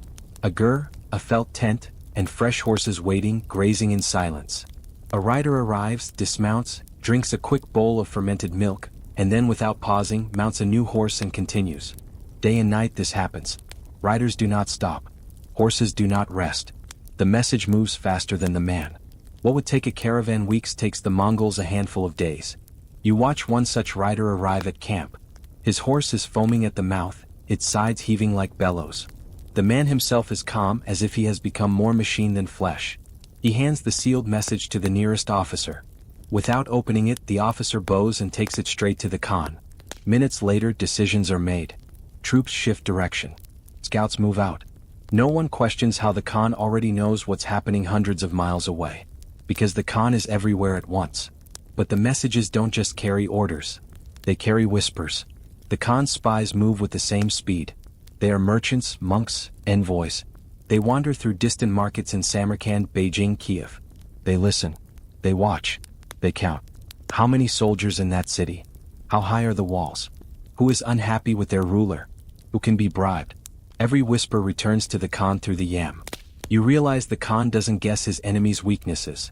A gur, a felt tent, and fresh horses waiting, grazing in silence. A rider arrives, dismounts, drinks a quick bowl of fermented milk, and then without pausing, mounts a new horse and continues. Day and night this happens. Riders do not stop. Horses do not rest. The message moves faster than the man. What would take a caravan weeks takes the Mongols a handful of days. You watch one such rider arrive at camp. His horse is foaming at the mouth, its sides heaving like bellows. The man himself is calm, as if he has become more machine than flesh. He hands the sealed message to the nearest officer. Without opening it, the officer bows and takes it straight to the Khan. Minutes later, decisions are made. Troops shift direction. Scouts move out. No one questions how the Khan already knows what's happening hundreds of miles away. Because the Khan is everywhere at once. But the messages don't just carry orders. They carry whispers. The Khan's spies move with the same speed. They are merchants, monks, envoys. They wander through distant markets in Samarkand, Beijing, Kiev. They listen. They watch. They count. How many soldiers in that city? How high are the walls? Who is unhappy with their ruler? Who can be bribed? Every whisper returns to the Khan through the YAM. You realize the Khan doesn't guess his enemy's weaknesses.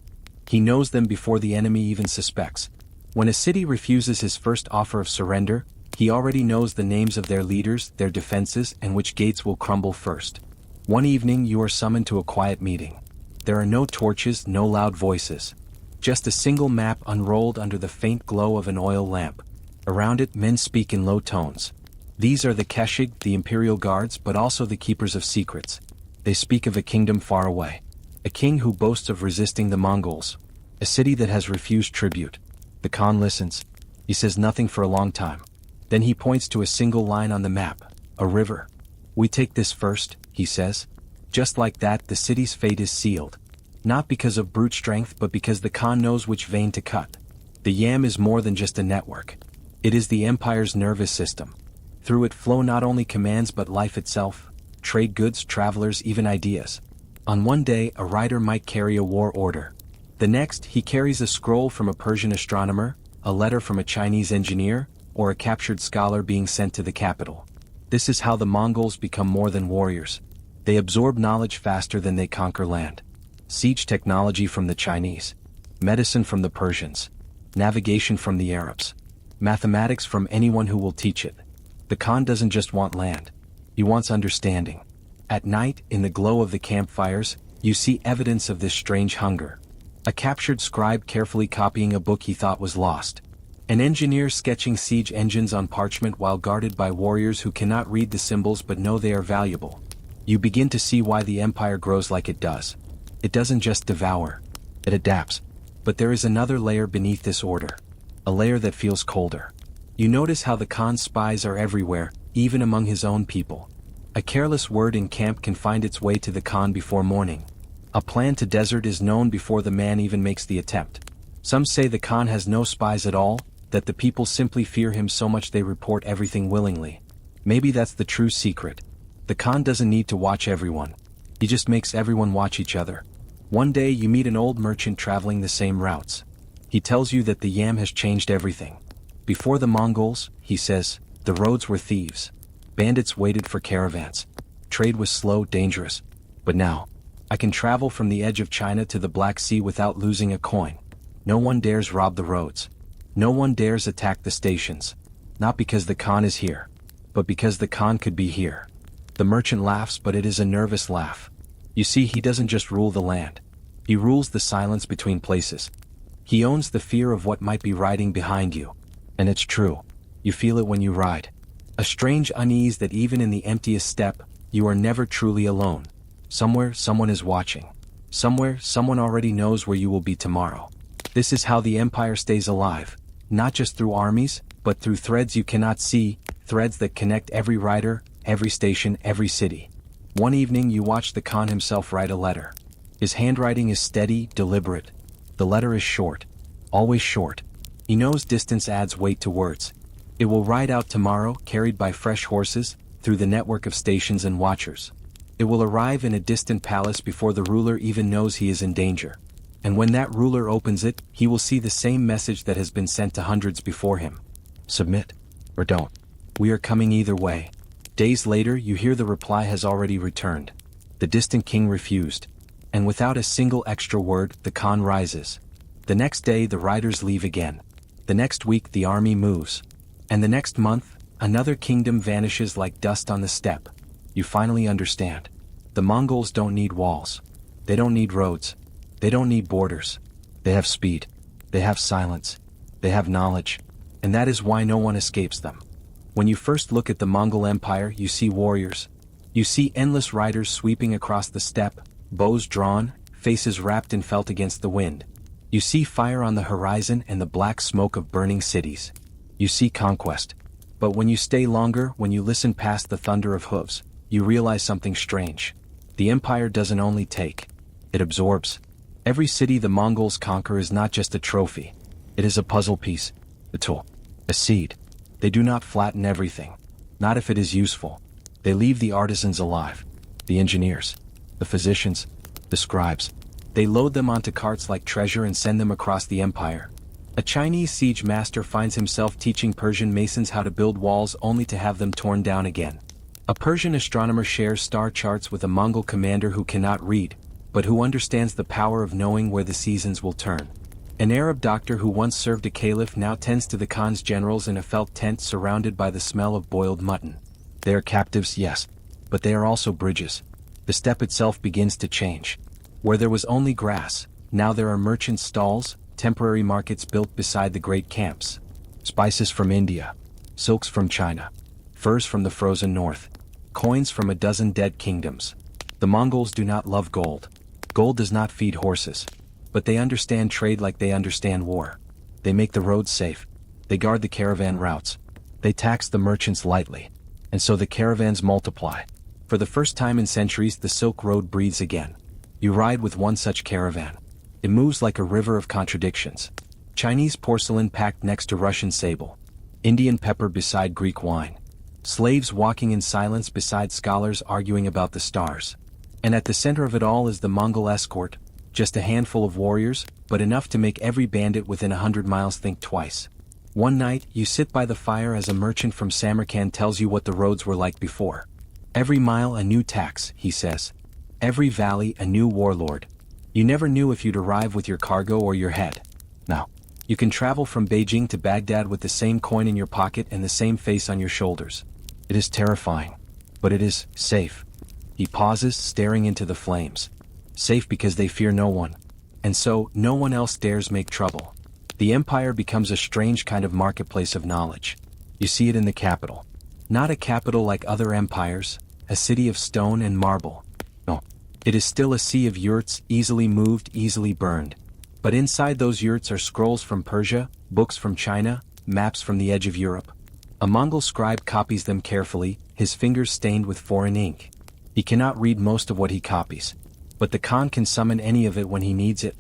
He knows them before the enemy even suspects. When a city refuses his first offer of surrender, he already knows the names of their leaders, their defenses, and which gates will crumble first. One evening you are summoned to a quiet meeting. There are no torches, no loud voices. Just a single map unrolled under the faint glow of an oil lamp. Around it men speak in low tones. These are the Keshig, the imperial guards, but also the keepers of secrets. They speak of a kingdom far away. A king who boasts of resisting the Mongols. A city that has refused tribute. The Khan listens. He says nothing for a long time. Then he points to a single line on the map. A river. We take this first, he says. Just like that, the city's fate is sealed. Not because of brute strength, but because the Khan knows which vein to cut. The YAM is more than just a network. It is the empire's nervous system. Through it flow not only commands but life itself, trade goods, travelers, even ideas. On one day, a rider might carry a war order. The next, he carries a scroll from a Persian astronomer, a letter from a Chinese engineer, or a captured scholar being sent to the capital. This is how the Mongols become more than warriors. They absorb knowledge faster than they conquer land. Siege technology from the Chinese. Medicine from the Persians. Navigation from the Arabs. Mathematics from anyone who will teach it. The Khan doesn't just want land. He wants understanding. At night, in the glow of the campfires, you see evidence of this strange hunger. A captured scribe carefully copying a book he thought was lost. An engineer sketching siege engines on parchment while guarded by warriors who cannot read the symbols but know they are valuable. You begin to see why the empire grows like it does. It doesn't just devour. It adapts. But there is another layer beneath this order. A layer that feels colder. You notice how the Khan's spies are everywhere, even among his own people. A careless word in camp can find its way to the Khan before morning. A plan to desert is known before the man even makes the attempt. Some say the Khan has no spies at all, that the people simply fear him so much they report everything willingly. Maybe that's the true secret. The Khan doesn't need to watch everyone. He just makes everyone watch each other. One day you meet an old merchant traveling the same routes. He tells you that the Yam has changed everything. Before the Mongols, he says, the roads were thieves. Bandits waited for caravans. Trade was slow, dangerous. But now, I can travel from the edge of China to the Black Sea without losing a coin. No one dares rob the roads. No one dares attack the stations. Not because the Khan is here, but because the Khan could be here. The merchant laughs, but it is a nervous laugh. You see, he doesn't just rule the land. He rules the silence between places. He owns the fear of what might be riding behind you. And it's true. You feel it when you ride. A strange unease that even in the emptiest steppe, you are never truly alone. Somewhere, someone is watching. Somewhere, someone already knows where you will be tomorrow. This is how the empire stays alive. Not just through armies, but through threads you cannot see, threads that connect every rider, every station, every city. One evening you watch the Khan himself write a letter. His handwriting is steady, deliberate. The letter is short. Always short. He knows distance adds weight to words. It will ride out tomorrow, carried by fresh horses, through the network of stations and watchers. It will arrive in a distant palace before the ruler even knows he is in danger. And when that ruler opens it, he will see the same message that has been sent to hundreds before him. Submit. Or don't. We are coming either way. Days later, you hear the reply has already returned. The distant king refused. And without a single extra word, the Khan rises. The next day, the riders leave again. The next week, the army moves. And the next month, another kingdom vanishes like dust on the steppe. You finally understand. The Mongols don't need walls. They don't need roads. They don't need borders. They have speed. They have silence. They have knowledge. And that is why no one escapes them. When you first look at the Mongol Empire, you see warriors. You see endless riders sweeping across the steppe, bows drawn, faces wrapped in felt against the wind. You see fire on the horizon and the black smoke of burning cities. You see conquest. But when you stay longer, when you listen past the thunder of hooves, you realize something strange. The empire doesn't only take. It absorbs. Every city the Mongols conquer is not just a trophy. It is a puzzle piece, a tool, a seed. They do not flatten everything. Not if it is useful. They leave the artisans alive. The engineers. The physicians. The scribes. They load them onto carts like treasure and send them across the empire. A Chinese siege master finds himself teaching Persian masons how to build walls only to have them torn down again. A Persian astronomer shares star charts with a Mongol commander who cannot read, but who understands the power of knowing where the seasons will turn. An Arab doctor who once served a caliph now tends to the Khan's generals in a felt tent surrounded by the smell of boiled mutton. They are captives, yes, but they are also bridges. The steppe itself begins to change. Where there was only grass, now there are merchant stalls, temporary markets built beside the great camps. Spices from India, silks from China, furs from the frozen north, coins from a dozen dead kingdoms. The Mongols do not love gold. Gold does not feed horses. But they understand trade like they understand war. They make the roads safe. They guard the caravan routes. They tax the merchants lightly. And so the caravans multiply. For the first time in centuries, the Silk Road breathes again. You ride with one such caravan. It moves like a river of contradictions. Chinese porcelain packed next to Russian sable. Indian pepper beside Greek wine. Slaves walking in silence beside scholars arguing about the stars. And at the center of it all is the Mongol escort, just a handful of warriors, but enough to make every bandit within 100 miles think twice. One night, you sit by the fire as a merchant from Samarkand tells you what the roads were like before. Every mile a new tax, he says. Every valley a new warlord. You never knew if you'd arrive with your cargo or your head. Now, you can travel from Beijing to Baghdad with the same coin in your pocket and the same face on your shoulders. It is terrifying, but it is safe. He pauses, staring into the flames. Safe because they fear no one. And so, no one else dares make trouble. The empire becomes a strange kind of marketplace of knowledge. You see it in the capital. Not a capital like other empires, a city of stone and marble. No. It is still a sea of yurts, easily moved, easily burned. But inside those yurts are scrolls from Persia, books from China, maps from the edge of Europe. A Mongol scribe copies them carefully, his fingers stained with foreign ink. He cannot read most of what he copies. But the Khan can summon any of it when he needs it.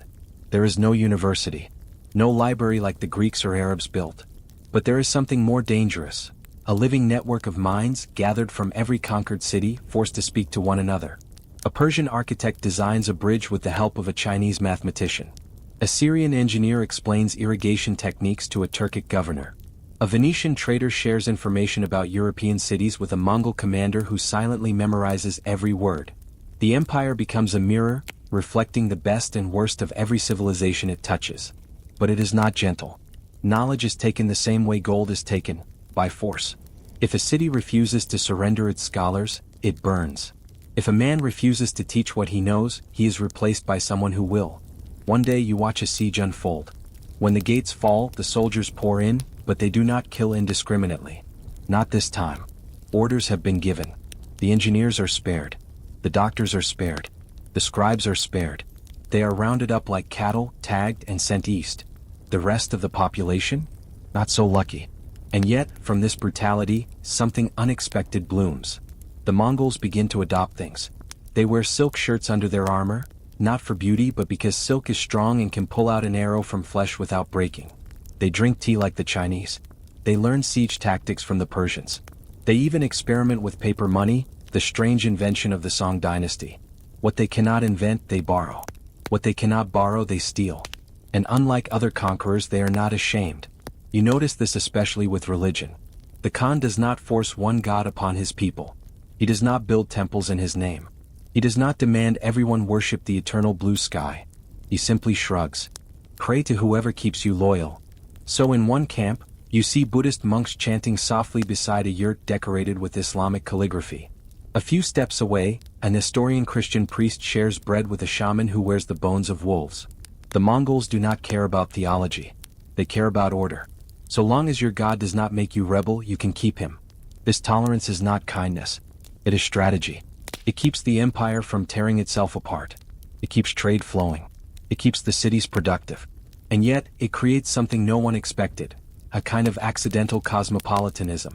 There is no university. No library like the Greeks or Arabs built. But there is something more dangerous. A living network of minds gathered from every conquered city, forced to speak to one another. A Persian architect designs a bridge with the help of a Chinese mathematician. A Syrian engineer explains irrigation techniques to a Turkic governor. A Venetian trader shares information about European cities with a Mongol commander who silently memorizes every word. The empire becomes a mirror, reflecting the best and worst of every civilization it touches. But it is not gentle. Knowledge is taken the same way gold is taken, by force. If a city refuses to surrender its scholars, it burns. If a man refuses to teach what he knows, he is replaced by someone who will. One day you watch a siege unfold. When the gates fall, the soldiers pour in, but they do not kill indiscriminately. Not this time. Orders have been given. The engineers are spared. The doctors are spared. The scribes are spared. They are rounded up like cattle, tagged and sent east. The rest of the population? Not so lucky. And yet, from this brutality, something unexpected blooms. The Mongols begin to adopt things. They wear silk shirts under their armor, not for beauty but because silk is strong and can pull out an arrow from flesh without breaking. They drink tea like the Chinese. They learn siege tactics from the Persians. They even experiment with paper money, the strange invention of the Song dynasty. What they cannot invent, they borrow. What they cannot borrow, they steal. And unlike other conquerors, they are not ashamed. You notice this especially with religion. The Khan does not force one god upon his people. He does not build temples in his name. He does not demand everyone worship the eternal blue sky. He simply shrugs. Pray to whoever keeps you loyal. So in one camp, you see Buddhist monks chanting softly beside a yurt decorated with Islamic calligraphy. A few steps away, an Nestorian Christian priest shares bread with a shaman who wears the bones of wolves. The Mongols do not care about theology. They care about order. So long as your god does not make you rebel, you can keep him. This tolerance is not kindness. It is strategy. It keeps the empire from tearing itself apart. It keeps trade flowing. It keeps the cities productive. And yet, it creates something no one expected, a kind of accidental cosmopolitanism.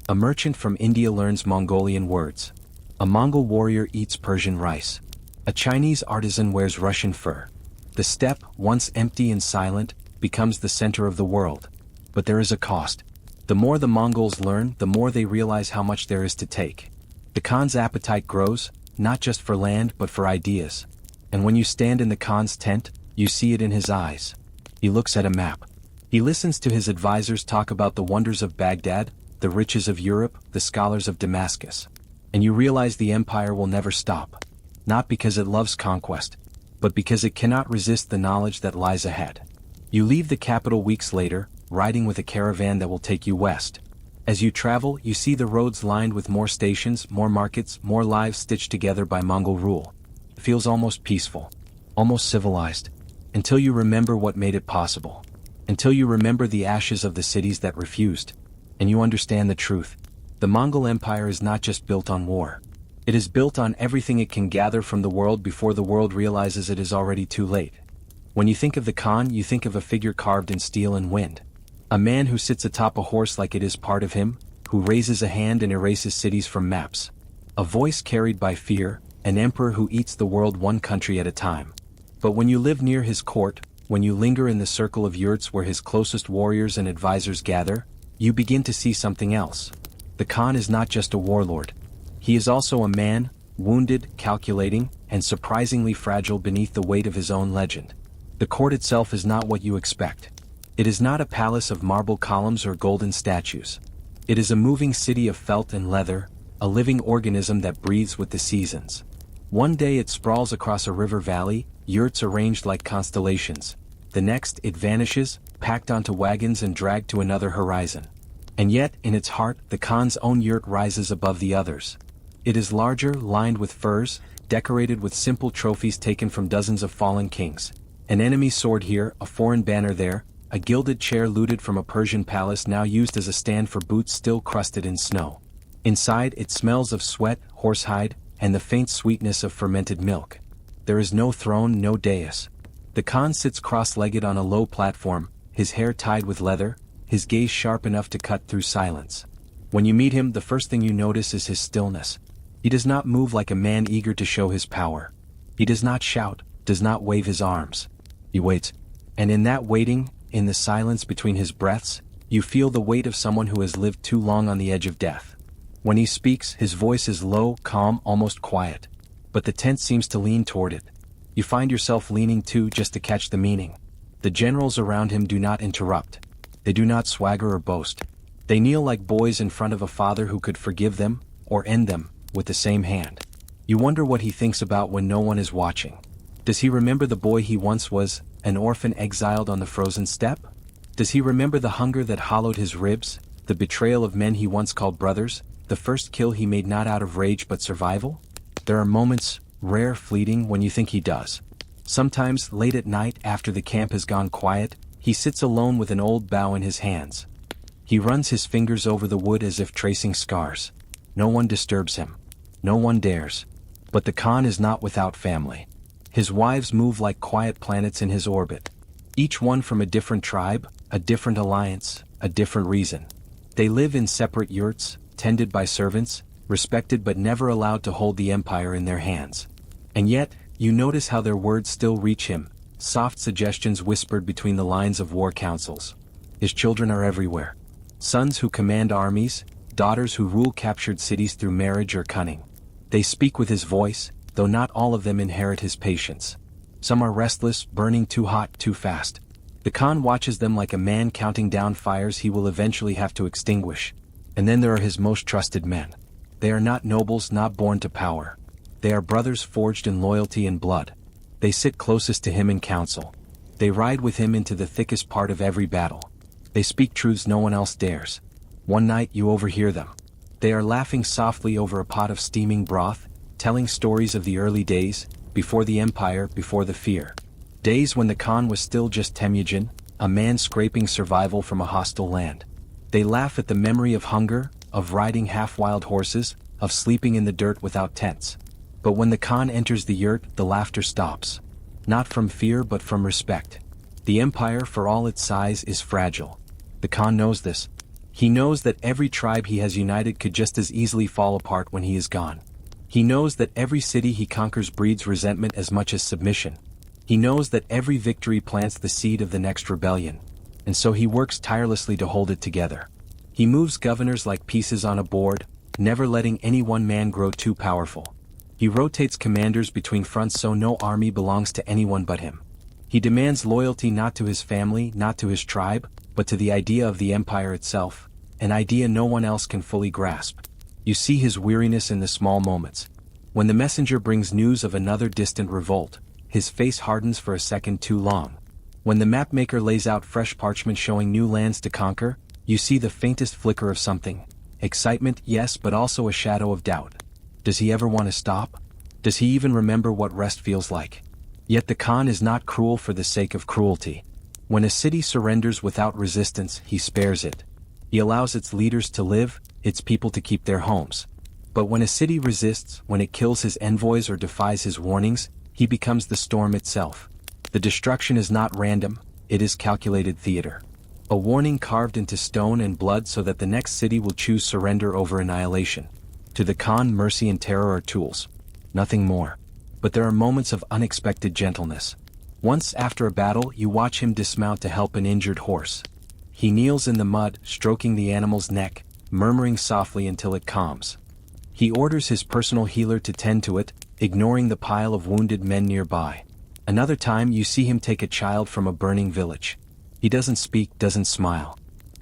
A merchant from India learns Mongolian words. A Mongol warrior eats Persian rice. A Chinese artisan wears Russian fur. The steppe, once empty and silent, becomes the center of the world. But there is a cost. The more the Mongols learn, the more they realize how much there is to take. The Khan's appetite grows, not just for land but for ideas. And when you stand in the Khan's tent, you see it in his eyes. He looks at a map. He listens to his advisors talk about the wonders of Baghdad, the riches of Europe, the scholars of Damascus. And you realize the empire will never stop. Not because it loves conquest, but because it cannot resist the knowledge that lies ahead. You leave the capital weeks later, riding with a caravan that will take you west. As you travel, you see the roads lined with more stations, more markets, more lives stitched together by Mongol rule. It feels almost peaceful, almost civilized, until you remember what made it possible. Until you remember the ashes of the cities that refused. And you understand the truth. The Mongol Empire is not just built on war. It is built on everything it can gather from the world before the world realizes it is already too late. When you think of the Khan, you think of a figure carved in steel and wind. A man who sits atop a horse like it is part of him, who raises a hand and erases cities from maps. A voice carried by fear, an emperor who eats the world one country at a time. But when you live near his court, when you linger in the circle of yurts where his closest warriors and advisors gather, you begin to see something else. The Khan is not just a warlord. He is also a man, wounded, calculating, and surprisingly fragile beneath the weight of his own legend. The court itself is not what you expect. It is not a palace of marble columns or golden statues. It is a moving city of felt and leather, a living organism that breathes with the seasons. One day it sprawls across a river valley, yurts arranged like constellations. The next, it vanishes, packed onto wagons and dragged to another horizon. And yet, in its heart, the Khan's own yurt rises above the others. It is larger, lined with furs, decorated with simple trophies taken from dozens of fallen kings. An enemy sword here, a foreign banner there, a gilded chair looted from a Persian palace now used as a stand for boots still crusted in snow. Inside, it smells of sweat, horsehide, and the faint sweetness of fermented milk. There is no throne, no dais. The Khan sits cross-legged on a low platform, his hair tied with leather, his gaze sharp enough to cut through silence. When you meet him, the first thing you notice is his stillness. He does not move like a man eager to show his power. He does not shout, does not wave his arms. He waits. And in that waiting, in the silence between his breaths, you feel the weight of someone who has lived too long on the edge of death. When he speaks, his voice is low, calm, almost quiet. but the tent seems to lean toward it. You find yourself leaning too just to catch the meaning. The generals around him do not interrupt. They do not swagger or boast. They kneel like boys in front of a father who could forgive them, or end them, with the same hand. You wonder what he thinks about when no one is watching. Does he remember the boy he once was, an orphan exiled on the frozen steppe? Does he remember the hunger that hollowed his ribs, the betrayal of men he once called brothers, the first kill he made not out of rage but survival? There are moments, rare, fleeting, when you think he does. Sometimes, late at night after the camp has gone quiet, he sits alone with an old bow in his hands. He runs his fingers over the wood as if tracing scars. No one disturbs him. No one dares. But the Khan is not without family. His wives move like quiet planets in his orbit. Each one from a different tribe, a different alliance, a different reason. They live in separate yurts, tended by servants, respected but never allowed to hold the empire in their hands. And yet, you notice how their words still reach him, soft suggestions whispered between the lines of war councils. His children are everywhere. Sons who command armies, daughters who rule captured cities through marriage or cunning. They speak with his voice, though not all of them inherit his patience. Some are restless, burning too hot, too fast. The Khan watches them like a man counting down fires he will eventually have to extinguish. And then there are his most trusted men. They are not nobles, not born to power. They are brothers forged in loyalty and blood. They sit closest to him in council. They ride with him into the thickest part of every battle. They speak truths no one else dares. One night you overhear them. They are laughing softly over a pot of steaming broth, telling stories of the early days, before the empire, before the fear. Days when the Khan was still just Temujin, a man scraping survival from a hostile land. They laugh at the memory of hunger, of riding half-wild horses, of sleeping in the dirt without tents. But when the Khan enters the yurt, the laughter stops. Not from fear but from respect. The empire, for all its size, is fragile. The Khan knows this. He knows that every tribe he has united could just as easily fall apart when he is gone. He knows that every city he conquers breeds resentment as much as submission. He knows that every victory plants the seed of the next rebellion. And so he works tirelessly to hold it together. He moves governors like pieces on a board, never letting any one man grow too powerful. He rotates commanders between fronts so no army belongs to anyone but him. He demands loyalty not to his family, not to his tribe, but to the idea of the empire itself, an idea no one else can fully grasp. You see his weariness in the small moments. When the messenger brings news of another distant revolt, his face hardens for a second too long. When the mapmaker lays out fresh parchment showing new lands to conquer, you see the faintest flicker of something. Excitement, yes, but also a shadow of doubt. Does he ever want to stop? Does he even remember what rest feels like? Yet the Khan is not cruel for the sake of cruelty. When a city surrenders without resistance, he spares it. He allows its leaders to live, its people to keep their homes. But when a city resists, when it kills his envoys or defies his warnings, he becomes the storm itself. The destruction is not random, it is calculated theater. A warning carved into stone and blood so that the next city will choose surrender over annihilation. To the Khan, mercy and terror are tools. Nothing more. But there are moments of unexpected gentleness. Once after a battle, you watch him dismount to help an injured horse. He kneels in the mud, stroking the animal's neck, murmuring softly until it calms. He orders his personal healer to tend to it, ignoring the pile of wounded men nearby. Another time you see him take a child from a burning village. He doesn't speak, doesn't smile.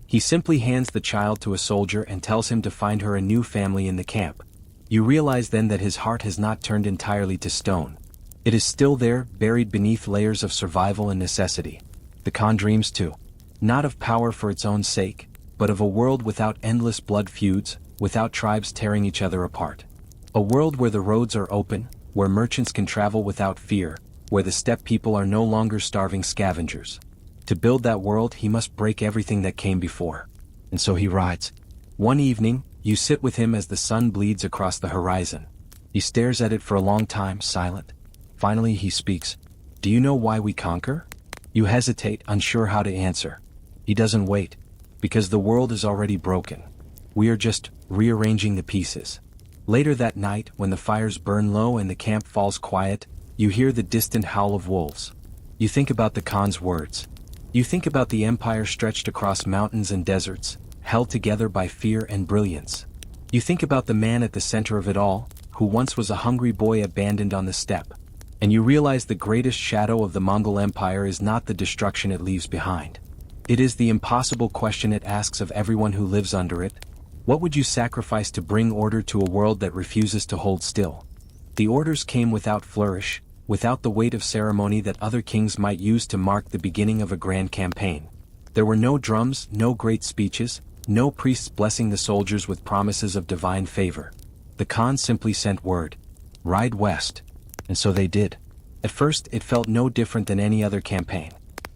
He simply hands the child to a soldier and tells him to find her a new family in the camp. You realize then that his heart has not turned entirely to stone. It is still there, buried beneath layers of survival and necessity. The Khan dreams too. Not of power for its own sake, but of a world without endless blood feuds, without tribes tearing each other apart. A world where the roads are open, where merchants can travel without fear, where the steppe people are no longer starving scavengers. To build that world, he must break everything that came before. And so he rides. One evening, you sit with him as the sun bleeds across the horizon. He stares at it for a long time, silent. Finally he speaks. Do you know why we conquer? You hesitate, unsure how to answer. He doesn't wait, because the world is already broken. We are just rearranging the pieces. Later that night, when the fires burn low and the camp falls quiet, you hear the distant howl of wolves. You think about the Khan's words. You think about the empire stretched across mountains and deserts, held together by fear and brilliance. You think about the man at the center of it all, who once was a hungry boy abandoned on the steppe. And you realize the greatest shadow of the Mongol Empire is not the destruction it leaves behind. It is the impossible question it asks of everyone who lives under it. What would you sacrifice to bring order to a world that refuses to hold still? The orders came without flourish, without the weight of ceremony that other kings might use to mark the beginning of a grand campaign. There were no drums, no great speeches, no priests blessing the soldiers with promises of divine favor. The Khan simply sent word: ride west. And so they did. At first, it felt no different than any other campaign.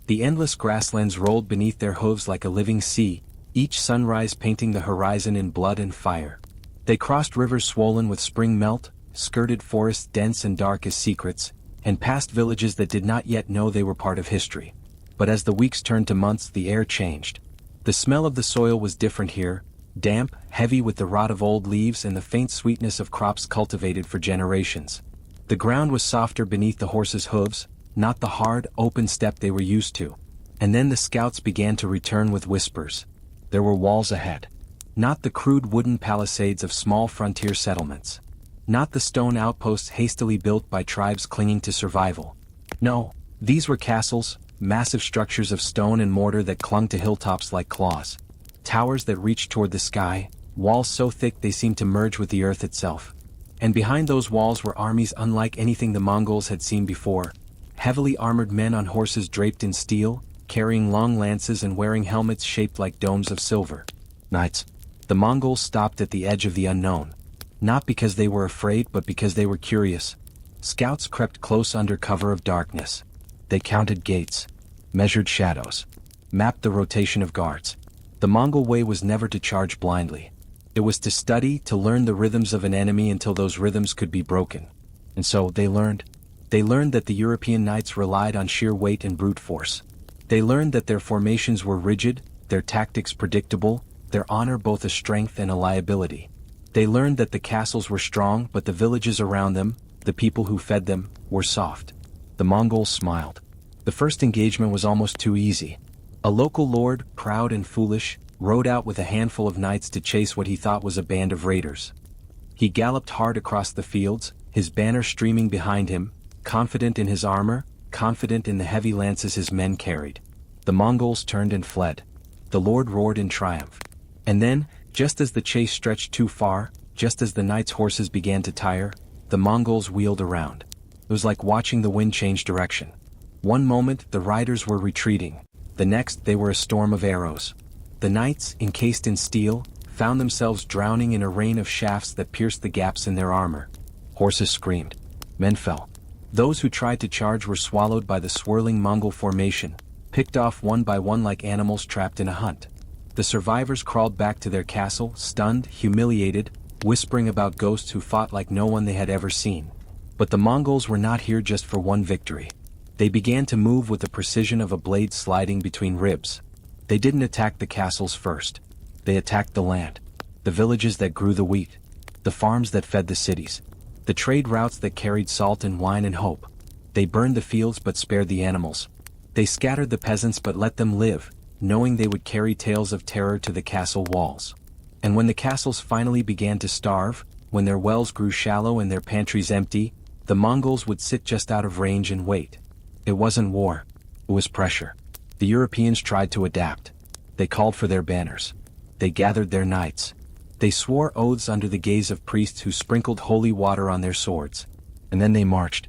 The endless grasslands rolled beneath their hooves like a living sea, each sunrise painting the horizon in blood and fire. They crossed rivers swollen with spring melt, skirted forests dense and dark as secrets, and passed villages that did not yet know they were part of history. But as the weeks turned to months, the air changed. The smell of the soil was different here, damp, heavy with the rot of old leaves and the faint sweetness of crops cultivated for generations. The ground was softer beneath the horses' hooves, not the hard, open steppe they were used to. And then the scouts began to return with whispers. There were walls ahead. Not the crude wooden palisades of small frontier settlements. Not the stone outposts hastily built by tribes clinging to survival. No, these were castles, massive structures of stone and mortar that clung to hilltops like claws. Towers that reached toward the sky, walls so thick they seemed to merge with the earth itself. And behind those walls were armies unlike anything the Mongols had seen before. Heavily armored men on horses draped in steel, carrying long lances and wearing helmets shaped like domes of silver. Knights. The Mongols stopped at the edge of the unknown. Not because they were afraid, but because they were curious. Scouts crept close under cover of darkness. They counted gates, measured shadows, mapped the rotation of guards. The Mongol way was never to charge blindly. It was to study, to learn the rhythms of an enemy until those rhythms could be broken. And so they learned. They learned that the European knights relied on sheer weight and brute force. They learned that their formations were rigid, their tactics predictable, their honor both a strength and a liability. They learned that the castles were strong, but the villages around them, the people who fed them, were soft. The Mongols smiled. The first engagement was almost too easy. A local lord, proud and foolish, rode out with a handful of knights to chase what he thought was a band of raiders. He galloped hard across the fields, his banner streaming behind him, confident in his armor, confident in the heavy lances his men carried. The Mongols turned and fled. The lord roared in triumph. And then, just as the chase stretched too far, just as the knights' horses began to tire, the Mongols wheeled around. It was like watching the wind change direction. One moment, the riders were retreating. The next, they were a storm of arrows. The knights, encased in steel, found themselves drowning in a rain of shafts that pierced the gaps in their armor. Horses screamed. Men fell. Those who tried to charge were swallowed by the swirling Mongol formation, picked off one by one like animals trapped in a hunt. The survivors crawled back to their castle, stunned, humiliated, whispering about ghosts who fought like no one they had ever seen. But the Mongols were not here just for one victory. They began to move with the precision of a blade sliding between ribs. They didn't attack the castles first. They attacked the land. The villages that grew the wheat. The farms that fed the cities. The trade routes that carried salt and wine and hope. They burned the fields but spared the animals. They scattered the peasants but let them live, knowing they would carry tales of terror to the castle walls. And when the castles finally began to starve, when their wells grew shallow and their pantries empty, the Mongols would sit just out of range and wait. It wasn't war. It was pressure. The Europeans tried to adapt. They called for their banners. They gathered their knights. They swore oaths under the gaze of priests who sprinkled holy water on their swords. And then they marched.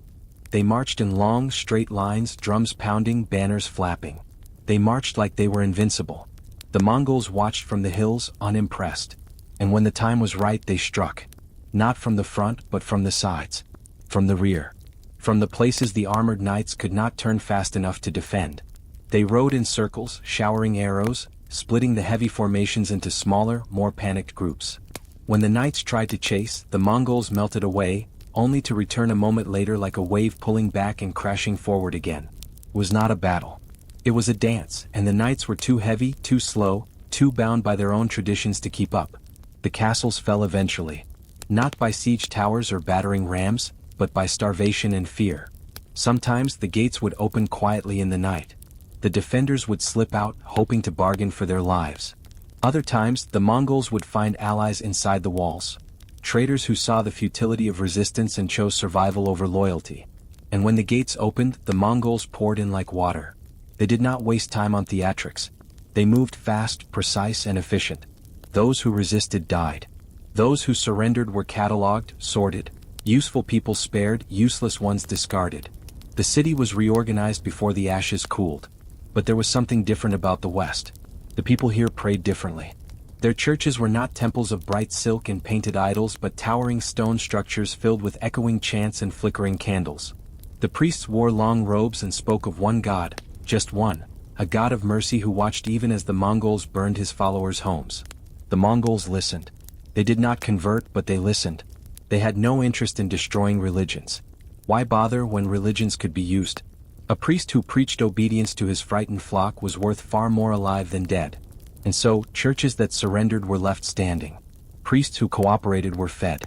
They marched in long, straight lines, drums pounding, banners flapping. They marched like they were invincible. The Mongols watched from the hills, unimpressed. And when the time was right, they struck. Not from the front, but from the sides. From the rear. From the places the armored knights could not turn fast enough to defend. They rode in circles, showering arrows, splitting the heavy formations into smaller, more panicked groups. When the knights tried to chase, the Mongols melted away, only to return a moment later like a wave pulling back and crashing forward again. It was not a battle. It was a dance, and the knights were too heavy, too slow, too bound by their own traditions to keep up. The castles fell eventually. Not by siege towers or battering rams, but by starvation and fear. Sometimes the gates would open quietly in the night. The defenders would slip out, hoping to bargain for their lives. Other times, the Mongols would find allies inside the walls. Traders who saw the futility of resistance and chose survival over loyalty. And when the gates opened, the Mongols poured in like water. They did not waste time on theatrics. They moved fast, precise, and efficient. Those who resisted died. Those who surrendered were catalogued, sorted. Useful people spared, useless ones discarded. The city was reorganized before the ashes cooled. But there was something different about the West. The people here prayed differently. Their churches were not temples of bright silk and painted idols but towering stone structures filled with echoing chants and flickering candles. The priests wore long robes and spoke of one God, just one, a God of mercy who watched even as the Mongols burned his followers' homes. The Mongols listened. They did not convert, but they listened. They had no interest in destroying religions. Why bother when religions could be used? A priest who preached obedience to his frightened flock was worth far more alive than dead. And so, churches that surrendered were left standing. Priests who cooperated were fed.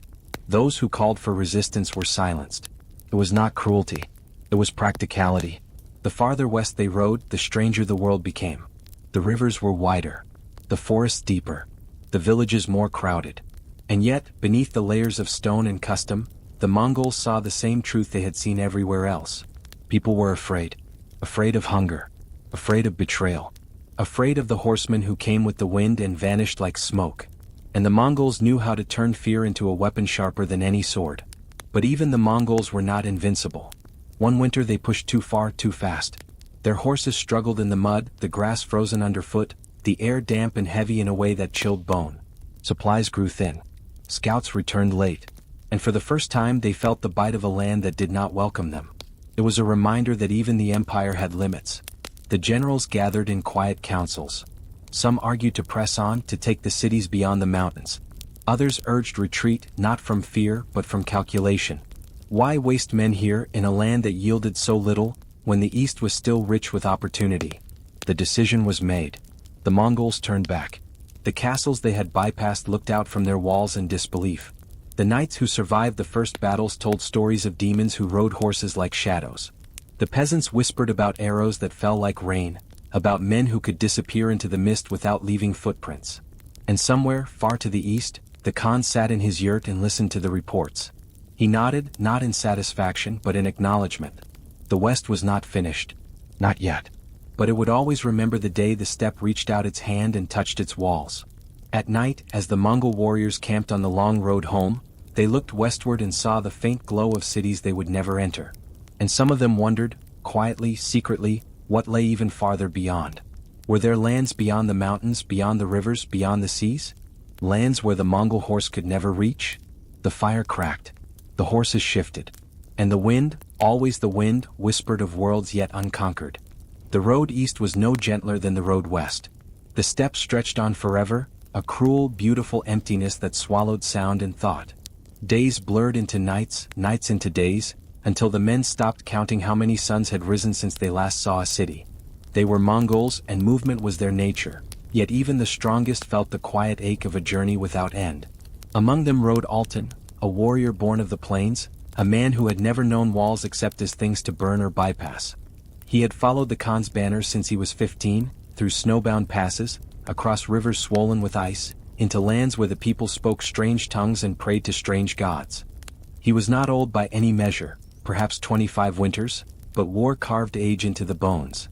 Those who called for resistance were silenced. It was not cruelty. It was practicality. The farther west they rode, the stranger the world became. The rivers were wider. The forests deeper. The villages more crowded. And yet, beneath the layers of stone and custom, the Mongols saw the same truth they had seen everywhere else. People were afraid. Afraid of hunger. Afraid of betrayal. Afraid of the horsemen who came with the wind and vanished like smoke. And the Mongols knew how to turn fear into a weapon sharper than any sword. But even the Mongols were not invincible. One winter they pushed too far, too fast. Their horses struggled in the mud, the grass frozen underfoot, the air damp and heavy in a way that chilled bone. Supplies grew thin. Scouts returned late. And for the first time they felt the bite of a land that did not welcome them. It was a reminder that even the empire had limits. The generals gathered in quiet councils. Some argued to press on, to take the cities beyond the mountains. Others urged retreat, not from fear, but from calculation. Why waste men here in a land that yielded so little, when the east was still rich with opportunity? The decision was made. The Mongols turned back. The castles they had bypassed looked out from their walls in disbelief. The knights who survived the first battles told stories of demons who rode horses like shadows. The peasants whispered about arrows that fell like rain, about men who could disappear into the mist without leaving footprints. And somewhere, far to the east, the Khan sat in his yurt and listened to the reports. He nodded, not in satisfaction but in acknowledgement. The West was not finished. Not yet. But it would always remember the day the steppe reached out its hand and touched its walls. At night, as the Mongol warriors camped on the long road home, they looked westward and saw the faint glow of cities they would never enter. And some of them wondered, quietly, secretly, what lay even farther beyond. Were there lands beyond the mountains, beyond the rivers, beyond the seas? Lands where the Mongol horse could never reach? The fire cracked. The horses shifted. And the wind, always the wind, whispered of worlds yet unconquered. The road east was no gentler than the road west. The steppe stretched on forever, a cruel, beautiful emptiness that swallowed sound and thought. Days blurred into nights, nights into days, until the men stopped counting how many suns had risen since they last saw a city. They were Mongols and movement was their nature, yet even the strongest felt the quiet ache of a journey without end. Among them rode Altan, a warrior born of the plains, a man who had never known walls except as things to burn or bypass. He had followed the Khan's banners since he was 15, through snowbound passes, across rivers swollen with ice, into lands where the people spoke strange tongues and prayed to strange gods. He was not old by any measure, perhaps 25 winters, but war carved age into the bones.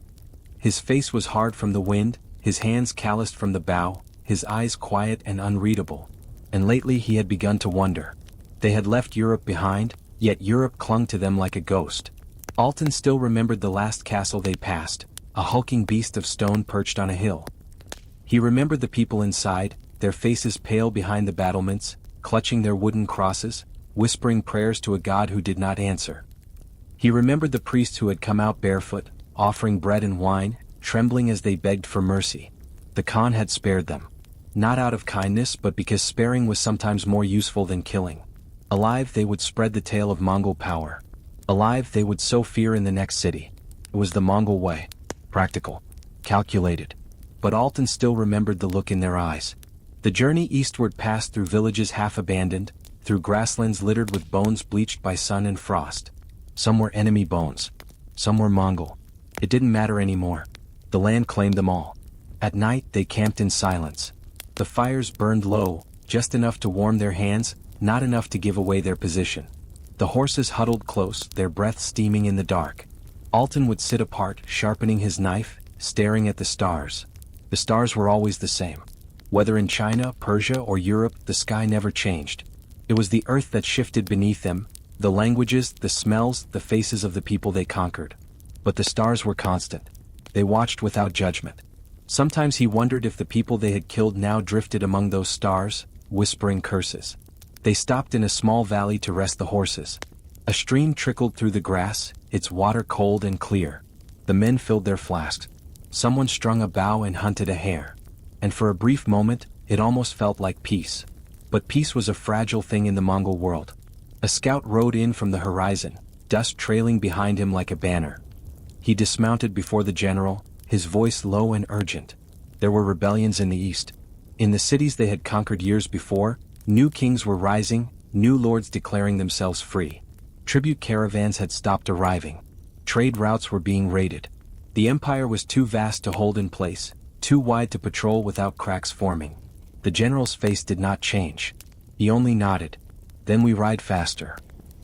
His face was hard from the wind, his hands calloused from the bow, his eyes quiet and unreadable. And lately he had begun to wonder. They had left Europe behind, yet Europe clung to them like a ghost. Altan still remembered the last castle they passed, a hulking beast of stone perched on a hill. He remembered the people inside, their faces pale behind the battlements, clutching their wooden crosses, whispering prayers to a god who did not answer. He remembered the priests who had come out barefoot, offering bread and wine, trembling as they begged for mercy. The Khan had spared them. Not out of kindness but because sparing was sometimes more useful than killing. Alive they would spread the tale of Mongol power. Alive they would sow fear in the next city. It was the Mongol way. Practical. Calculated. But Altan still remembered the look in their eyes. The journey eastward passed through villages half abandoned, through grasslands littered with bones bleached by sun and frost. Some were enemy bones. Some were Mongol. It didn't matter anymore. The land claimed them all. At night they camped in silence. The fires burned low, just enough to warm their hands, not enough to give away their position. The horses huddled close, their breath steaming in the dark. Alten would sit apart, sharpening his knife, staring at the stars. The stars were always the same. Whether in China, Persia, or Europe, the sky never changed. It was the earth that shifted beneath them, the languages, the smells, the faces of the people they conquered. But the stars were constant. They watched without judgment. Sometimes he wondered if the people they had killed now drifted among those stars, whispering curses. They stopped in a small valley to rest the horses. A stream trickled through the grass, its water cold and clear. The men filled their flasks. Someone strung a bow and hunted a hare. And for a brief moment, it almost felt like peace. But peace was a fragile thing in the Mongol world. A scout rode in from the horizon, dust trailing behind him like a banner. He dismounted before the general, his voice low and urgent. There were rebellions in the east. In the cities they had conquered years before, new kings were rising, new lords declaring themselves free. Tribute caravans had stopped arriving. Trade routes were being raided. The empire was too vast to hold in place, too wide to patrol without cracks forming. The general's face did not change. He only nodded. Then we ride faster.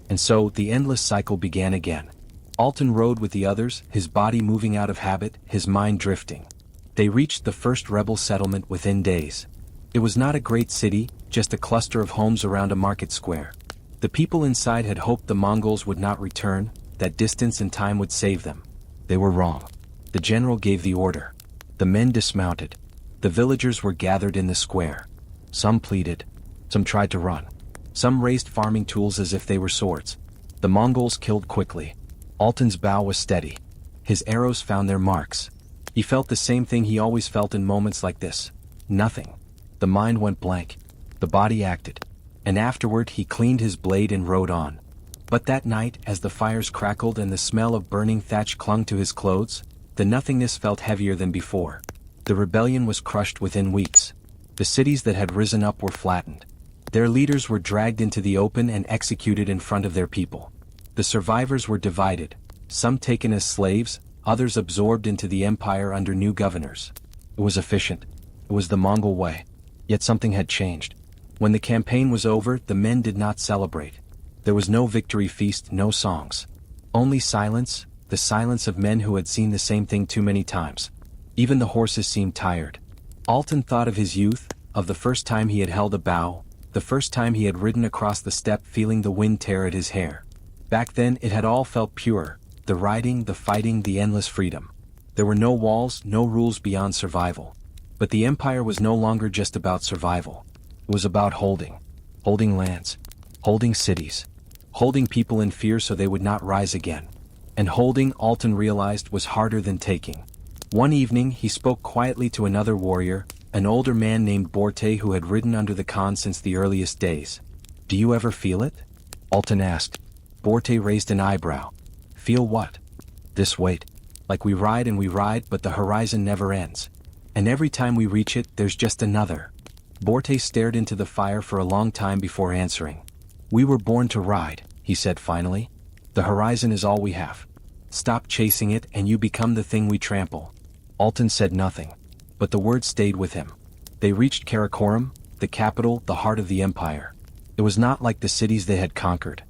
And so, the endless cycle began again. Alten rode with the others, his body moving out of habit, his mind drifting. They reached the first rebel settlement within days. It was not a great city, just a cluster of homes around a market square. The people inside had hoped the Mongols would not return, that distance and time would save them. They were wrong. The general gave the order. The men dismounted. The villagers were gathered in the square. Some pleaded. Some tried to run. Some raised farming tools as if they were swords. The Mongols killed quickly. Alten's bow was steady. His arrows found their marks. He felt the same thing he always felt in moments like this. Nothing. The mind went blank. The body acted. And afterward he cleaned his blade and rode on. But that night, as the fires crackled and the smell of burning thatch clung to his clothes, the nothingness felt heavier than before. The rebellion was crushed within weeks. The cities that had risen up were flattened. Their leaders were dragged into the open and executed in front of their people. The survivors were divided, some taken as slaves, others absorbed into the empire under new governors. It was efficient. It was the Mongol way. Yet something had changed. When the campaign was over, the men did not celebrate. There was no victory feast, no songs. Only silence, the silence of men who had seen the same thing too many times. Even the horses seemed tired. Alten thought of his youth, of the first time he had held a bow, the first time he had ridden across the steppe feeling the wind tear at his hair. Back then it had all felt pure, the riding, the fighting, the endless freedom. There were no walls, no rules beyond survival. But the empire was no longer just about survival. It was about holding lands, holding cities, holding people in fear so they would not rise again. And holding, Alten realized, was harder than taking. One evening he spoke quietly to another warrior, an older man named Borte who had ridden under the Khan since the earliest days. "Do you ever feel it?" Alten asked. Borte raised an eyebrow. "Feel what?" "This weight. Like we ride, but the horizon never ends. And every time we reach it, there's just another." Borte stared into the fire for a long time before answering. "We were born to ride," he said finally. "The horizon is all we have. Stop chasing it and you become the thing we trample." Alten said nothing. But the words stayed with him. They reached Karakoram, the capital, the heart of the empire. It was not like the cities they had conquered.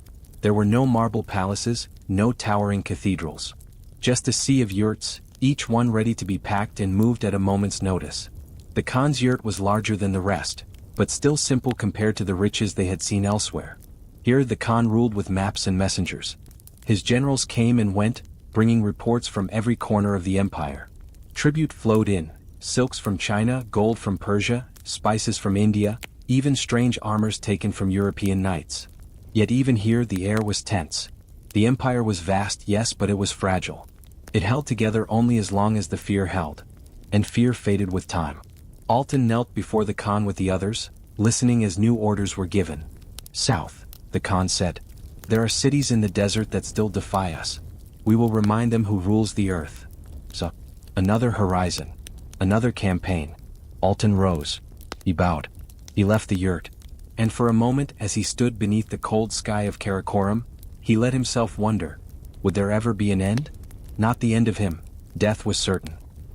There were no marble palaces, no towering cathedrals. Just a sea of yurts, each one ready to be packed and moved at a moment's notice. The Khan's yurt was larger than the rest, but still simple compared to the riches they had seen elsewhere. Here the Khan ruled with maps and messengers. His generals came and went, bringing reports from every corner of the empire. Tribute flowed in, silks from China, gold from Persia, spices from India, even strange armors taken from European knights. Yet even here the air was tense. The empire was vast, yes, but it was fragile. It held together only as long as the fear held. And fear faded with time. Alten knelt before the Khan with the others, listening as new orders were given. "South," the Khan said. "There are cities in the desert that still defy us. We will remind them who rules the earth." So, another horizon. Another campaign. Alten rose. He bowed. He left the yurt. And for a moment, as he stood beneath the cold sky of Karakoram, he let himself wonder, would there ever be an end? Not the end of him. Death was certain.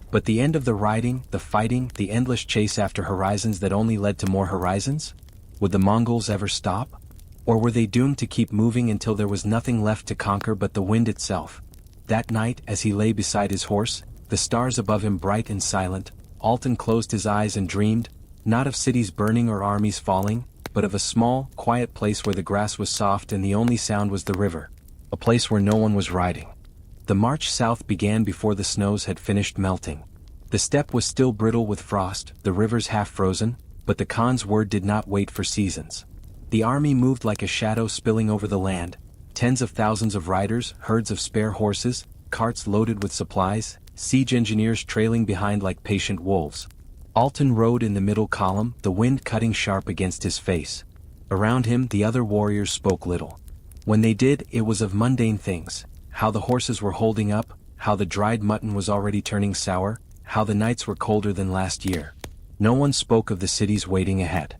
But the end of the riding, the fighting, the endless chase after horizons that only led to more horizons? Would the Mongols ever stop? Or were they doomed to keep moving until there was nothing left to conquer but the wind itself? That night, as he lay beside his horse, the stars above him bright and silent, Alton closed his eyes and dreamed, not of cities burning or armies falling, but of a small, quiet place where the grass was soft and the only sound was the river. A place where no one was riding. The march south began before the snows had finished melting. The steppe was still brittle with frost, the rivers half frozen, but the Khan's word did not wait for seasons. The army moved like a shadow spilling over the land, tens of thousands of riders, herds of spare horses, carts loaded with supplies, siege engineers trailing behind like patient wolves. Alton rode in the middle column, the wind cutting sharp against his face. Around him the other warriors spoke little. When they did, it was of mundane things, how the horses were holding up, how the dried mutton was already turning sour, how the nights were colder than last year. No one spoke of the cities waiting ahead.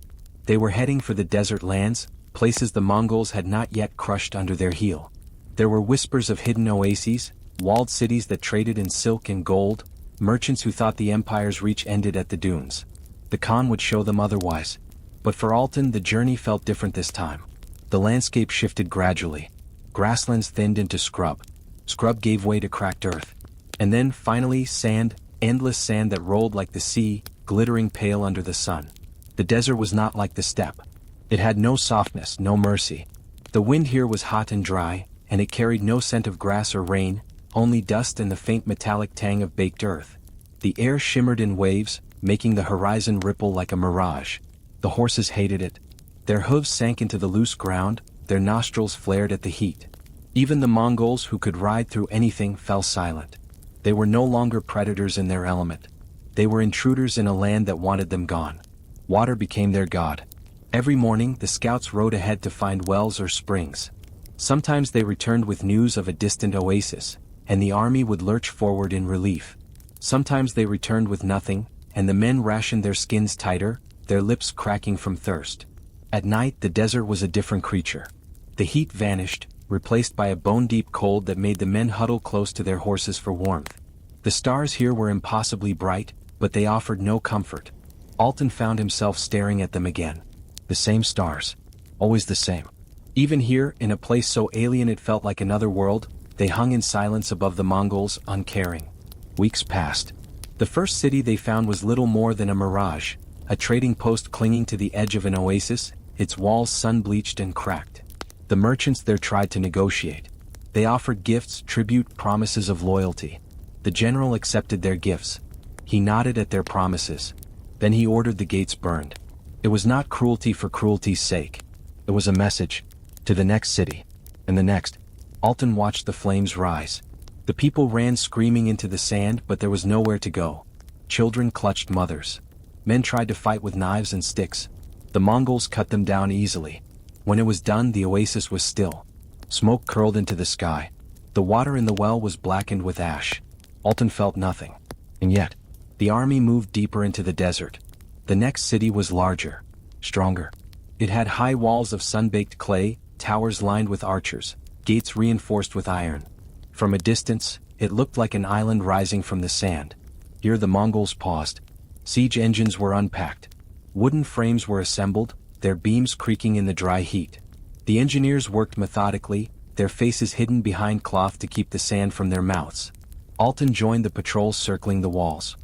They were heading for the desert lands, places the Mongols had not yet crushed under their heel. There were whispers of hidden oases, walled cities that traded in silk and gold, merchants who thought the empire's reach ended at the dunes. The Khan would show them otherwise. But for Alton the journey felt different this time. The landscape shifted gradually. Grasslands thinned into scrub. Scrub gave way to cracked earth. And then, finally, sand, endless sand that rolled like the sea, glittering pale under the sun. The desert was not like the steppe. It had no softness, no mercy. The wind here was hot and dry, and it carried no scent of grass or rain, only dust and the faint metallic tang of baked earth. The air shimmered in waves, making the horizon ripple like a mirage. The horses hated it. Their hooves sank into the loose ground, their nostrils flared at the heat. Even the Mongols who could ride through anything fell silent. They were no longer predators in their element. They were intruders in a land that wanted them gone. Water became their god. Every morning the scouts rode ahead to find wells or springs. Sometimes they returned with news of a distant oasis, and the army would lurch forward in relief. Sometimes they returned with nothing, and the men rationed their skins tighter, their lips cracking from thirst. At night the desert was a different creature. The heat vanished, replaced by a bone-deep cold that made the men huddle close to their horses for warmth. The stars here were impossibly bright, but they offered no comfort. Alton found himself staring at them again. The same stars. Always the same. Even here, in a place so alien it felt like another world, they hung in silence above the Mongols, uncaring. Weeks passed. The first city they found was little more than a mirage, a trading post clinging to the edge of an oasis, its walls sun-bleached and cracked. The merchants there tried to negotiate. They offered gifts, tribute, promises of loyalty. The general accepted their gifts. He nodded at their promises. Then he ordered the gates burned. It was not cruelty for cruelty's sake. It was a message. To the next city. And the next. Alton watched the flames rise. The people ran screaming into the sand, but there was nowhere to go. Children clutched mothers. Men tried to fight with knives and sticks. The Mongols cut them down easily. When it was done, the oasis was still. Smoke curled into the sky. The water in the well was blackened with ash. Alton felt nothing. And yet, the army moved deeper into the desert. The next city was larger, stronger. It had high walls of sun-baked clay, towers lined with archers, gates reinforced with iron. From a distance, it looked like an island rising from the sand. Here the Mongols paused. Siege engines were unpacked. Wooden frames were assembled, their beams creaking in the dry heat. The engineers worked methodically, their faces hidden behind cloth to keep the sand from their mouths. Alton joined the patrols circling the walls.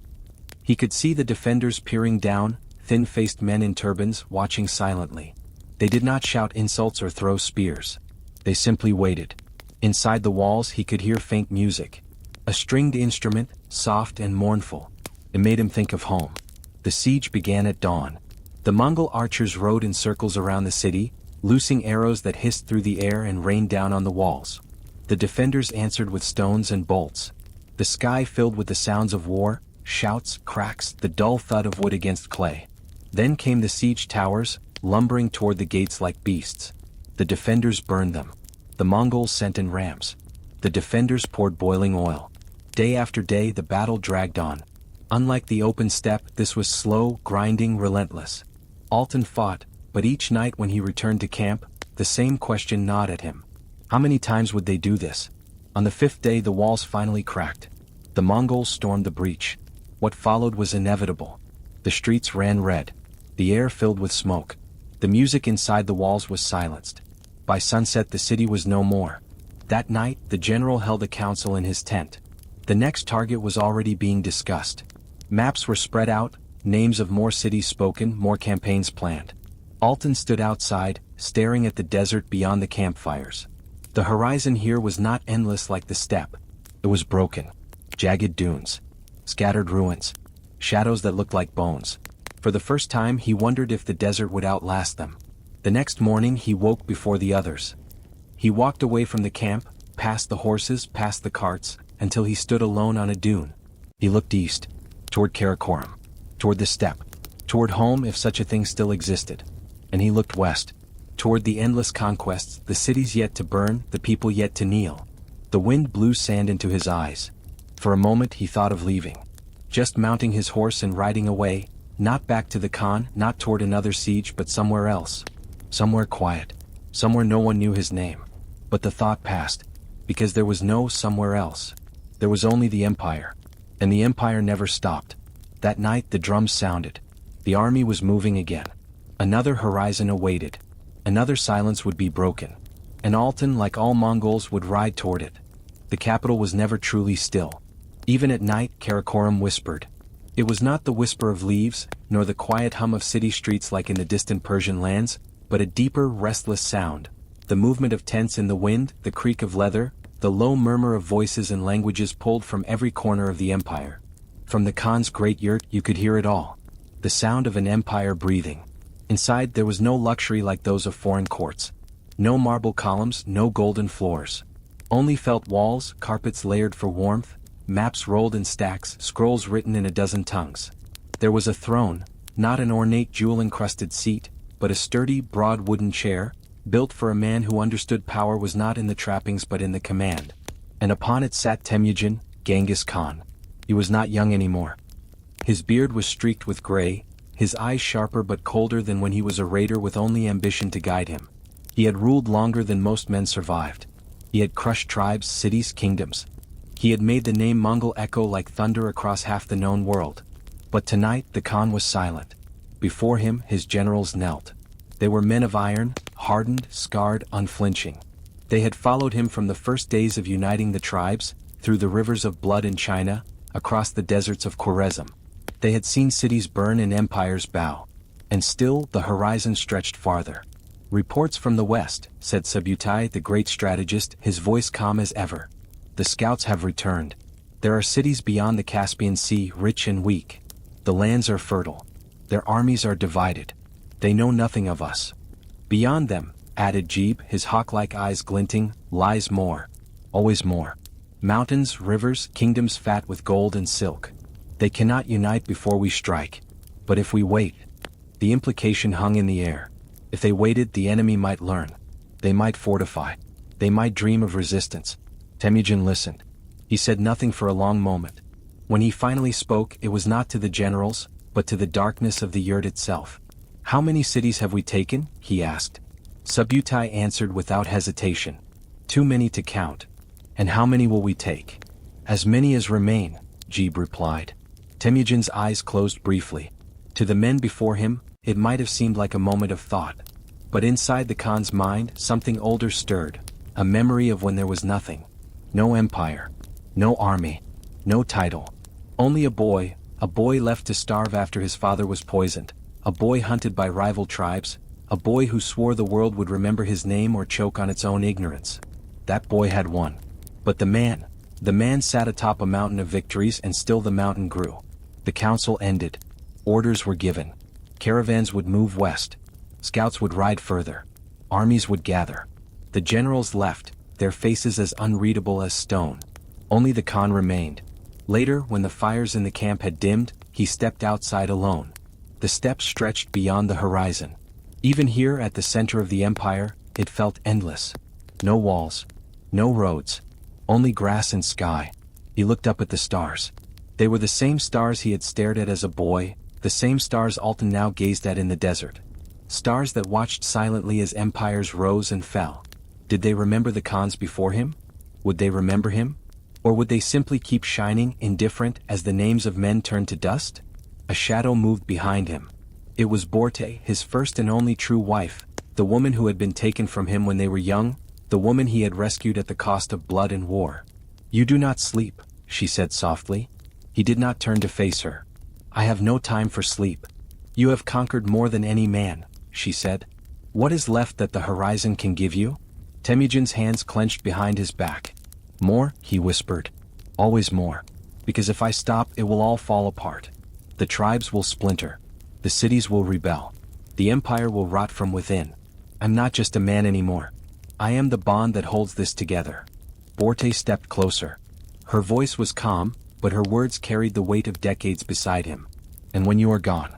He could see the defenders peering down, thin-faced men in turbans watching silently. They did not shout insults or throw spears. They simply waited. Inside the walls he could hear faint music. A stringed instrument, soft and mournful. It made him think of home. The siege began at dawn. The Mongol archers rode in circles around the city, loosing arrows that hissed through the air and rained down on the walls. The defenders answered with stones and bolts. The sky filled with the sounds of war, shouts, cracks, the dull thud of wood against clay. Then came the siege towers, lumbering toward the gates like beasts. The defenders burned them. The Mongols sent in rams. The defenders poured boiling oil. Day after day the battle dragged on. Unlike the open steppe, this was slow, grinding, relentless. Alton fought, but each night when he returned to camp, the same question gnawed at him. How many times would they do this? On the fifth day the walls finally cracked. The Mongols stormed the breach. What followed was inevitable. The streets ran red. The air filled with smoke. The music inside the walls was silenced. By sunset the city was no more. That night, the general held a council in his tent. The next target was already being discussed. Maps were spread out, names of more cities spoken, more campaigns planned. Alton stood outside, staring at the desert beyond the campfires. The horizon here was not endless like the steppe. It was broken. Jagged dunes. Scattered ruins. Shadows that looked like bones. For the first time he wondered if the desert would outlast them. The next morning he woke before the others. He walked away from the camp, past the horses, past the carts, until he stood alone on a dune. He looked east, toward Karakoram, toward the steppe, toward home if such a thing still existed. And he looked west, toward the endless conquests, the cities yet to burn, the people yet to kneel. The wind blew sand into his eyes. For a moment he thought of leaving. Just mounting his horse and riding away, not back to the Khan, not toward another siege but somewhere else. Somewhere quiet. Somewhere no one knew his name. But the thought passed, because there was no somewhere else. There was only the Empire. And the Empire never stopped. That night the drums sounded. The army was moving again. Another horizon awaited. Another silence would be broken. And Alton, like all Mongols, would ride toward it. The capital was never truly still. Even at night, Karakoram whispered. It was not the whisper of leaves, nor the quiet hum of city streets like in the distant Persian lands, but a deeper, restless sound. The movement of tents in the wind, the creak of leather, the low murmur of voices and languages pulled from every corner of the empire. From the Khan's great yurt you could hear it all. The sound of an empire breathing. Inside there was no luxury like those of foreign courts. No marble columns, no golden floors. Only felt walls, carpets layered for warmth, maps rolled in stacks, scrolls written in a dozen tongues. There was a throne, not an ornate jewel-encrusted seat, but a sturdy, broad wooden chair, built for a man who understood power was not in the trappings but in the command. And upon it sat Temujin, Genghis Khan. He was not young anymore. His beard was streaked with gray, his eyes sharper but colder than when he was a raider with only ambition to guide him. He had ruled longer than most men survived. He had crushed tribes, cities, kingdoms. He had made the name Mongol echo like thunder across half the known world. But tonight the Khan was silent. Before him his generals knelt. They were men of iron, hardened, scarred, unflinching. They had followed him from the first days of uniting the tribes, through the rivers of blood in China, across the deserts of Khwarezm. They had seen cities burn and empires bow. And still the horizon stretched farther. Reports from the west, said Subutai the great strategist, his voice calm as ever. The scouts have returned. There are cities beyond the Caspian Sea, rich and weak. The lands are fertile. Their armies are divided. They know nothing of us. Beyond them, added Jeeb, his hawk-like eyes glinting, lies more. Always more. Mountains, rivers, kingdoms fat with gold and silk. They cannot unite before we strike. But if we wait... The implication hung in the air. If they waited, the enemy might learn. They might fortify. They might dream of resistance. Temujin listened. He said nothing for a long moment. When he finally spoke, it was not to the generals, but to the darkness of the yurt itself. How many cities have we taken? He asked. Subutai answered without hesitation. Too many to count. And how many will we take? As many as remain, Jeeb replied. Temujin's eyes closed briefly. To the men before him, it might have seemed like a moment of thought. But inside the Khan's mind, something older stirred. A memory of when there was nothing. No empire. No army. No title. Only a boy left to starve after his father was poisoned. A boy hunted by rival tribes. A boy who swore the world would remember his name or choke on its own ignorance. That boy had won. But the man sat atop a mountain of victories and still the mountain grew. The council ended. Orders were given. Caravans would move west. Scouts would ride further. Armies would gather. The generals left, their faces as unreadable as stone. Only the Khan remained. Later, when the fires in the camp had dimmed, he stepped outside alone. The steppe stretched beyond the horizon. Even here at the center of the empire, it felt endless. No walls. No roads. Only grass and sky. He looked up at the stars. They were the same stars he had stared at as a boy, the same stars Alton now gazed at in the desert. Stars that watched silently as empires rose and fell. Did they remember the Khans before him? Would they remember him? Or would they simply keep shining, indifferent, as the names of men turned to dust? A shadow moved behind him. It was Borte, his first and only true wife, the woman who had been taken from him when they were young, the woman he had rescued at the cost of blood and war. "You do not sleep," she said softly. He did not turn to face her. "I have no time for sleep. You have conquered more than any man," she said. "What is left that the horizon can give you?" Temujin's hands clenched behind his back. "More," he whispered. "Always more. Because if I stop, it will all fall apart. The tribes will splinter. The cities will rebel. The empire will rot from within. I'm not just a man anymore. I am the bond that holds this together." Borte stepped closer. Her voice was calm, but her words carried the weight of decades beside him. "And when you are gone,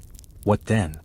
what then?"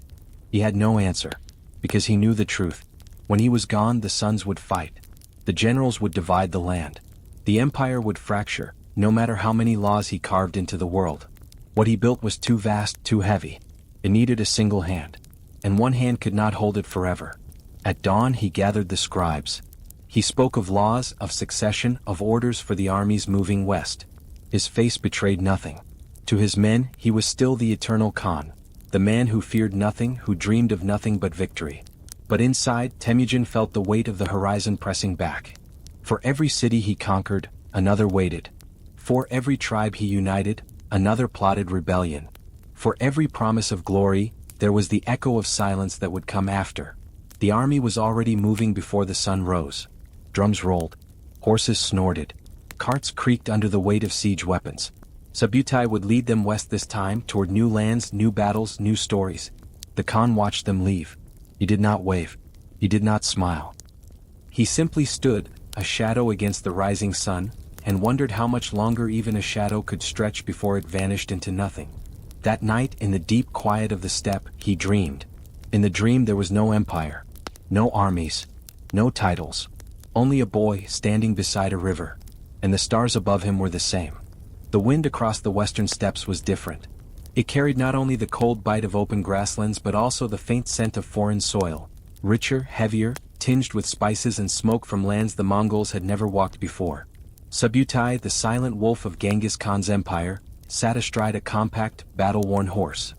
He had no answer, because he knew the truth. When he was gone, the sons would fight. The generals would divide the land. The empire would fracture, no matter how many laws he carved into the world. What he built was too vast, too heavy. It needed a single hand, and one hand could not hold it forever. At dawn he gathered the scribes. He spoke of laws, of succession, of orders for the armies moving west. His face betrayed nothing. To his men, he was still the eternal Khan, the man who feared nothing, who dreamed of nothing but victory. But inside, Temujin felt the weight of the horizon pressing back. For every city he conquered, another waited. For every tribe he united, another plotted rebellion. For every promise of glory, there was the echo of silence that would come after. The army was already moving before the sun rose. Drums rolled. Horses snorted. Carts creaked under the weight of siege weapons. Subutai would lead them west this time, toward new lands, new battles, new stories. The Khan watched them leave. He did not wave. He did not smile. He simply stood, a shadow against the rising sun, and wondered how much longer even a shadow could stretch before it vanished into nothing. That night, in the deep quiet of the steppe, he dreamed. In the dream there was no empire, no armies, no titles. Only a boy standing beside a river. And the stars above him were the same. The wind across the western steppes was different. It carried not only the cold bite of open grasslands but also the faint scent of foreign soil, richer, heavier, tinged with spices and smoke from lands the Mongols had never walked before. Subutai, the silent wolf of Genghis Khan's empire, sat astride a compact, battle-worn horse.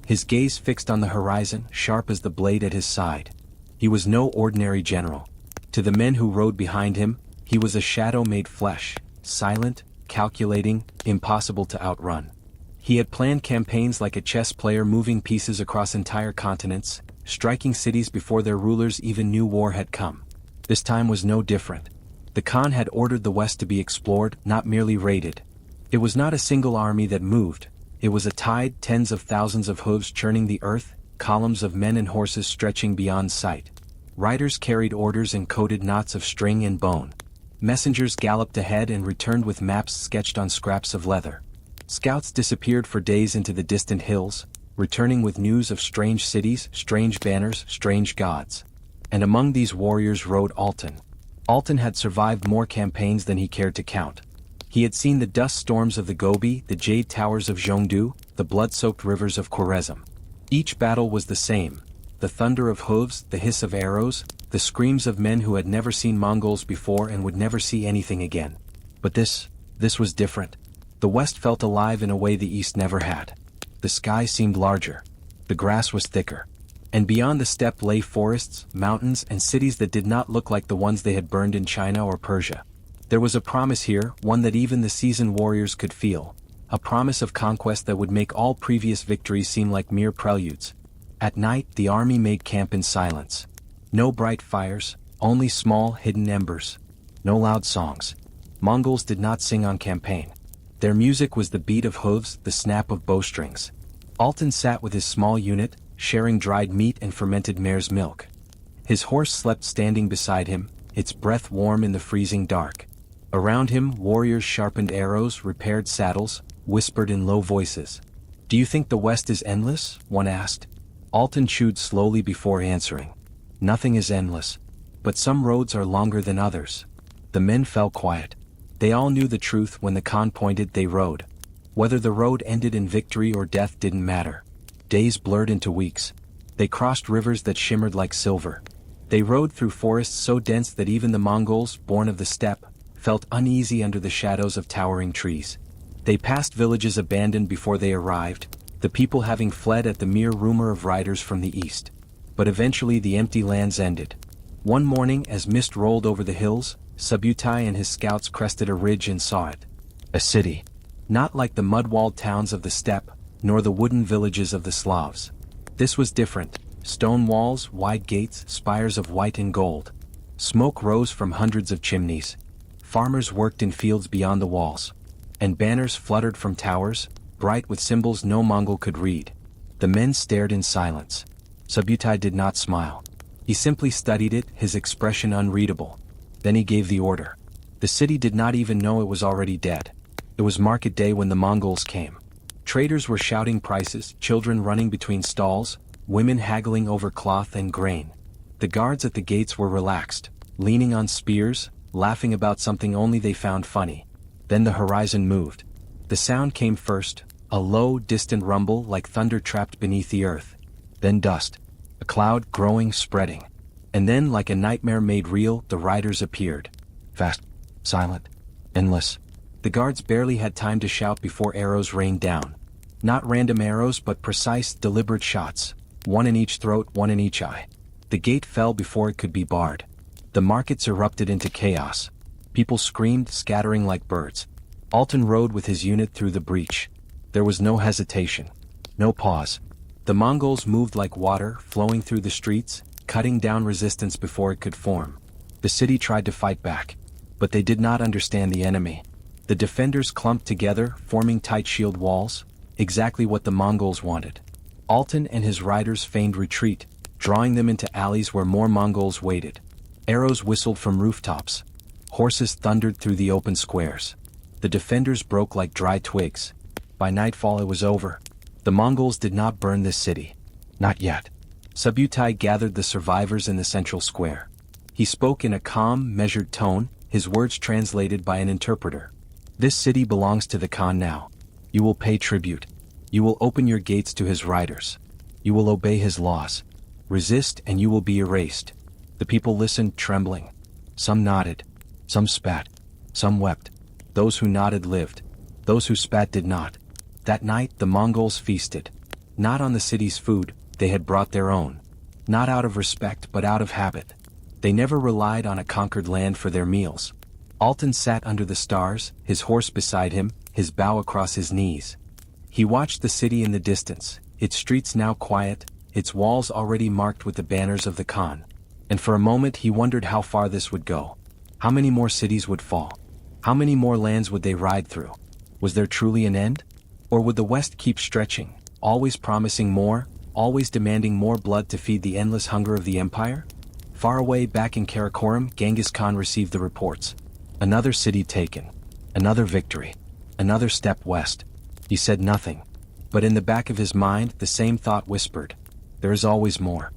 His gaze fixed on the horizon, sharp as the blade at his side. He was no ordinary general. To the men who rode behind him, he was a shadow made flesh, silent, calculating, impossible to outrun. He had planned campaigns like a chess player, moving pieces across entire continents, striking cities before their rulers even knew war had come. This time was no different. The Khan had ordered the west to be explored, not merely raided. It was not a single army that moved. It was a tide, tens of thousands of hooves churning the earth, columns of men and horses stretching beyond sight. Riders carried orders in coated knots of string and bone. Messengers galloped ahead and returned with maps sketched on scraps of leather. Scouts disappeared for days into the distant hills, returning with news of strange cities, strange banners, strange gods. And among these warriors rode Altan. Altan had survived more campaigns than he cared to count. He had seen the dust storms of the Gobi, the jade towers of Zhongdu, the blood-soaked rivers of Khwarezm. Each battle was the same. The thunder of hooves, the hiss of arrows, the screams of men who had never seen Mongols before and would never see anything again. But this was different. The west felt alive in a way the east never had. The sky seemed larger. The grass was thicker. And beyond the steppe lay forests, mountains, and cities that did not look like the ones they had burned in China or Persia. There was a promise here, one that even the seasoned warriors could feel. A promise of conquest that would make all previous victories seem like mere preludes. At night, the army made camp in silence. No bright fires, only small, hidden embers. No loud songs. Mongols did not sing on campaign. Their music was the beat of hooves, the snap of bowstrings. Altan sat with his small unit, sharing dried meat and fermented mare's milk. His horse slept standing beside him, its breath warm in the freezing dark. Around him, warriors sharpened arrows, repaired saddles, whispered in low voices. "Do you think the West is endless?" one asked. Altan chewed slowly before answering. "Nothing is endless. But some roads are longer than others." The men fell quiet. They all knew the truth. When the Khan pointed, they rode. Whether the road ended in victory or death didn't matter. Days blurred into weeks. They crossed rivers that shimmered like silver. They rode through forests so dense that even the Mongols, born of the steppe, felt uneasy under the shadows of towering trees. They passed villages abandoned before they arrived, the people having fled at the mere rumor of riders from the east. But eventually the empty lands ended. One morning, as mist rolled over the hills, Subutai and his scouts crested a ridge and saw it. A city. Not like the mud-walled towns of the steppe, nor the wooden villages of the Slavs. This was different. Stone walls, wide gates, spires of white and gold. Smoke rose from hundreds of chimneys. Farmers worked in fields beyond the walls. And banners fluttered from towers, bright with symbols no Mongol could read. The men stared in silence. Subutai did not smile. He simply studied it, his expression unreadable. Then he gave the order. The city did not even know it was already dead. It was market day when the Mongols came. Traders were shouting prices, children running between stalls, women haggling over cloth and grain. The guards at the gates were relaxed, leaning on spears, laughing about something only they found funny. Then the horizon moved. The sound came first, a low, distant rumble like thunder trapped beneath the earth. Then dust. A cloud growing, spreading. And then, like a nightmare made real, the riders appeared. Fast, silent, endless. The guards barely had time to shout before arrows rained down. Not random arrows but precise, deliberate shots. One in each throat, one in each eye. The gate fell before it could be barred. The markets erupted into chaos. People screamed, scattering like birds. Alton rode with his unit through the breach. There was no hesitation. No pause. The Mongols moved like water, flowing through the streets, cutting down resistance before it could form. The city tried to fight back. But they did not understand the enemy. The defenders clumped together, forming tight shield walls, exactly what the Mongols wanted. Alton and his riders feigned retreat, drawing them into alleys where more Mongols waited. Arrows whistled from rooftops. Horses thundered through the open squares. The defenders broke like dry twigs. By nightfall it was over. The Mongols did not burn this city. Not yet. Subutai gathered the survivors in the central square. He spoke in a calm, measured tone, his words translated by an interpreter. This city belongs to the Khan now. You will pay tribute. You will open your gates to his riders. You will obey his laws. Resist and you will be erased. The people listened, trembling. Some nodded. Some spat. Some wept. Those who nodded lived. Those who spat did not. That night the Mongols feasted. Not on the city's food, they had brought their own. Not out of respect but out of habit. They never relied on a conquered land for their meals. Alton sat under the stars, his horse beside him, his bow across his knees. He watched the city in the distance, its streets now quiet, its walls already marked with the banners of the Khan. And for a moment he wondered how far this would go. How many more cities would fall? How many more lands would they ride through? Was there truly an end? Or would the West keep stretching, always promising more, always demanding more blood to feed the endless hunger of the empire? Far away back in Karakoram, Genghis Khan received the reports. Another city taken. Another victory. Another step west. He said nothing. But in the back of his mind, the same thought whispered. There is always more.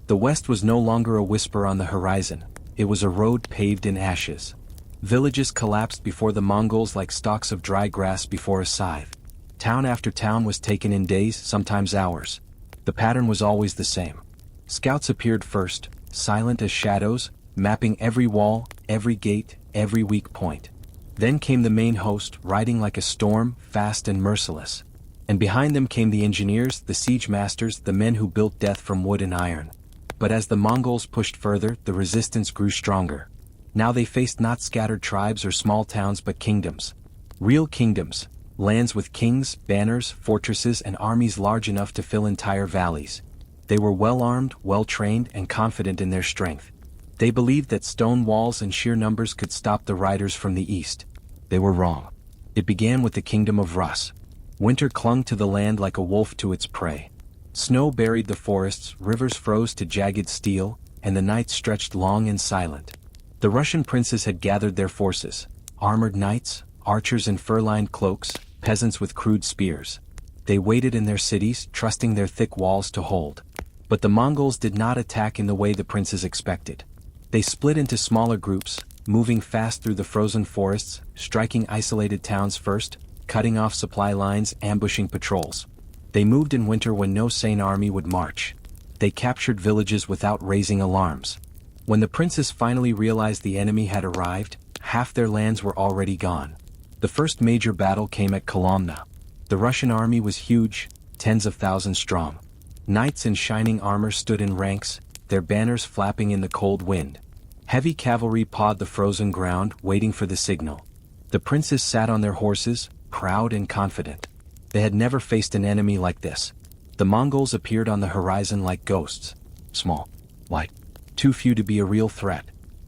The West was no longer a whisper on the horizon. It was a road paved in ashes. Villages collapsed before the Mongols like stalks of dry grass before a scythe. Town after town was taken in days, sometimes hours. The pattern was always the same. Scouts appeared first, silent as shadows, mapping every wall, every gate, every weak point. Then came the main host, riding like a storm, fast and merciless. And behind them came the engineers, the siege masters, the men who built death from wood and iron. But as the Mongols pushed further, the resistance grew stronger. Now they faced not scattered tribes or small towns but kingdoms. Real kingdoms, lands with kings, banners, fortresses and armies large enough to fill entire valleys. They were well-armed, well-trained and confident in their strength. They believed that stone walls and sheer numbers could stop the riders from the east. They were wrong. It began with the kingdom of Rus. Winter clung to the land like a wolf to its prey. Snow buried the forests, rivers froze to jagged steel, and the night stretched long and silent. The Russian princes had gathered their forces, armored knights, archers in fur-lined cloaks, peasants with crude spears. They waited in their cities, trusting their thick walls to hold. But the Mongols did not attack in the way the princes expected. They split into smaller groups, moving fast through the frozen forests, striking isolated towns first, cutting off supply lines, ambushing patrols. They moved in winter when no sane army would march. They captured villages without raising alarms. When the princes finally realized the enemy had arrived, half their lands were already gone. The first major battle came at Kolomna. The Russian army was huge, tens of thousands strong. Knights in shining armor stood in ranks, their banners flapping in the cold wind. Heavy cavalry pawed the frozen ground, waiting for the signal. The princes sat on their horses, proud and confident. They had never faced an enemy like this. The Mongols appeared on the horizon like ghosts. Small, white, too few to be a real threat.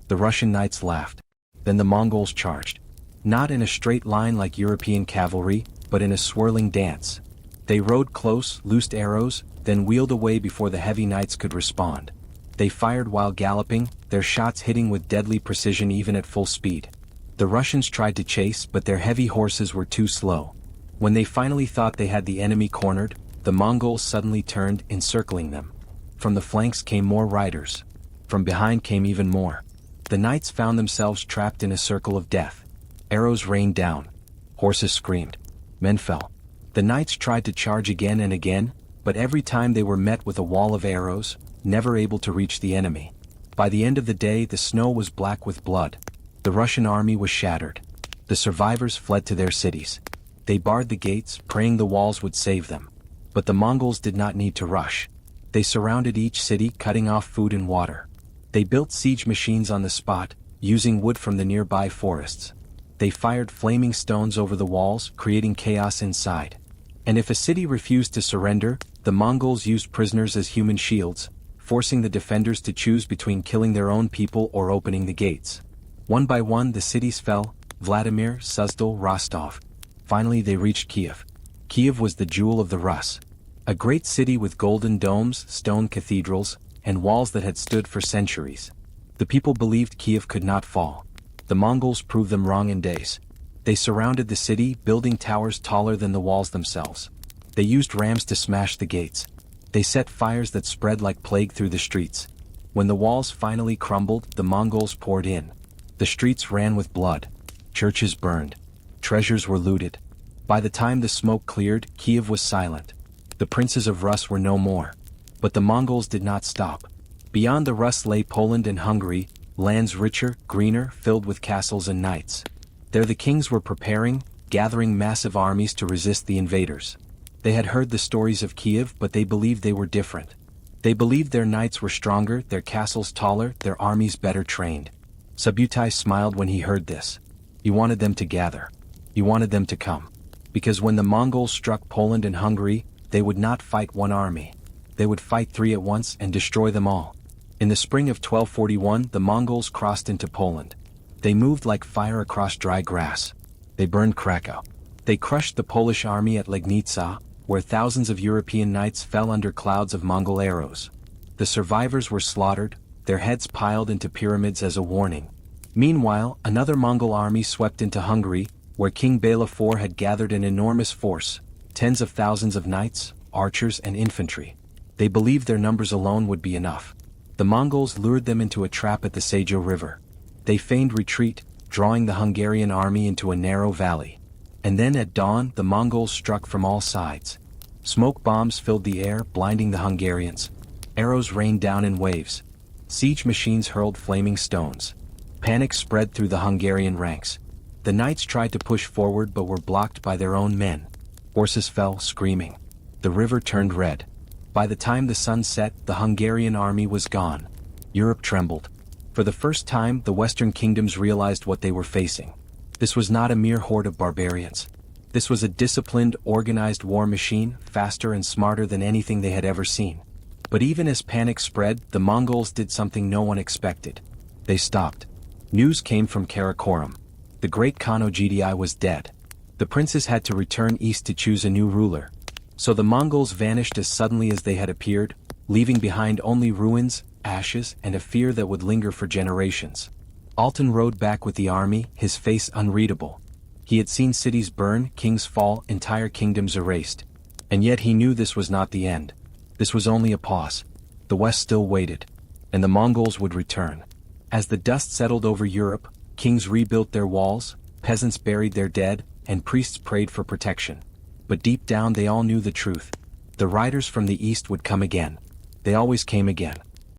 The Russian knights laughed. Then the Mongols charged. Not in a straight line like European cavalry, but in a swirling dance. They rode close, loosed arrows, then wheeled away before the heavy knights could respond. They fired while galloping, their shots hitting with deadly precision even at full speed. The Russians tried to chase, but their heavy horses were too slow. When they finally thought they had the enemy cornered, the Mongols suddenly turned, encircling them. From the flanks came more riders. From behind came even more. The knights found themselves trapped in a circle of death. Arrows rained down. Horses screamed. Men fell. The knights tried to charge again and again, but every time they were met with a wall of arrows, never able to reach the enemy. By the end of the day, the snow was black with blood. The Russian army was shattered. The survivors fled to their cities. They barred the gates, praying the walls would save them. But the Mongols did not need to rush. They surrounded each city, cutting off food and water. They built siege machines on the spot, using wood from the nearby forests. They fired flaming stones over the walls, creating chaos inside. And if a city refused to surrender, the Mongols used prisoners as human shields, forcing the defenders to choose between killing their own people or opening the gates. One by one the cities fell: Vladimir, Suzdal, Rostov. Finally they reached Kiev. Kiev was the jewel of the Rus. A great city with golden domes, stone cathedrals, and walls that had stood for centuries. The people believed Kiev could not fall. The Mongols proved them wrong in days. They surrounded the city, building towers taller than the walls themselves. They used rams to smash the gates. They set fires that spread like plague through the streets. When the walls finally crumbled, the Mongols poured in. The streets ran with blood. Churches burned. Treasures were looted. By the time the smoke cleared, Kiev was silent. The princes of Rus were no more. But the Mongols did not stop. Beyond the Rus lay Poland and Hungary, lands richer, greener, filled with castles and knights. There the kings were preparing, gathering massive armies to resist the invaders. They had heard the stories of Kiev, but they believed they were different. They believed their knights were stronger, their castles taller, their armies better trained. Subutai smiled when he heard this. He wanted them to gather. He wanted them to come. Because when the Mongols struck Poland and Hungary, they would not fight one army. They would fight three at once and destroy them all. In the spring of 1241, the Mongols crossed into Poland. They moved like fire across dry grass. They burned Krakow. They crushed the Polish army at Legnica, where thousands of European knights fell under clouds of Mongol arrows. The survivors were slaughtered, their heads piled into pyramids as a warning. Meanwhile, another Mongol army swept into Hungary, where King Bela IV had gathered an enormous force, tens of thousands of knights, archers and infantry. They believed their numbers alone would be enough. The Mongols lured them into a trap at the Sejo River. They feigned retreat, drawing the Hungarian army into a narrow valley. And then at dawn the Mongols struck from all sides. Smoke bombs filled the air, blinding the Hungarians. Arrows rained down in waves. Siege machines hurled flaming stones. Panic spread through the Hungarian ranks. The knights tried to push forward but were blocked by their own men. Horses fell, screaming. The river turned red. By the time the sun set, the Hungarian army was gone. Europe trembled. For the first time, the Western kingdoms realized what they were facing. This was not a mere horde of barbarians. This was a disciplined, organized war machine, faster and smarter than anything they had ever seen. But even as panic spread, the Mongols did something no one expected. They stopped. News came from Karakorum. The great Khan Ogdi was dead. The princes had to return east to choose a new ruler. So the Mongols vanished as suddenly as they had appeared, leaving behind only ruins, ashes, and a fear that would linger for generations. Altan rode back with the army, his face unreadable. He had seen cities burn, kings fall, entire kingdoms erased. And yet he knew this was not the end. This was only a pause. The West still waited. And the Mongols would return. As the dust settled over Europe, kings rebuilt their walls, peasants buried their dead, and priests prayed for protection. But deep down they all knew the truth. The riders from the east would come again. They always came again.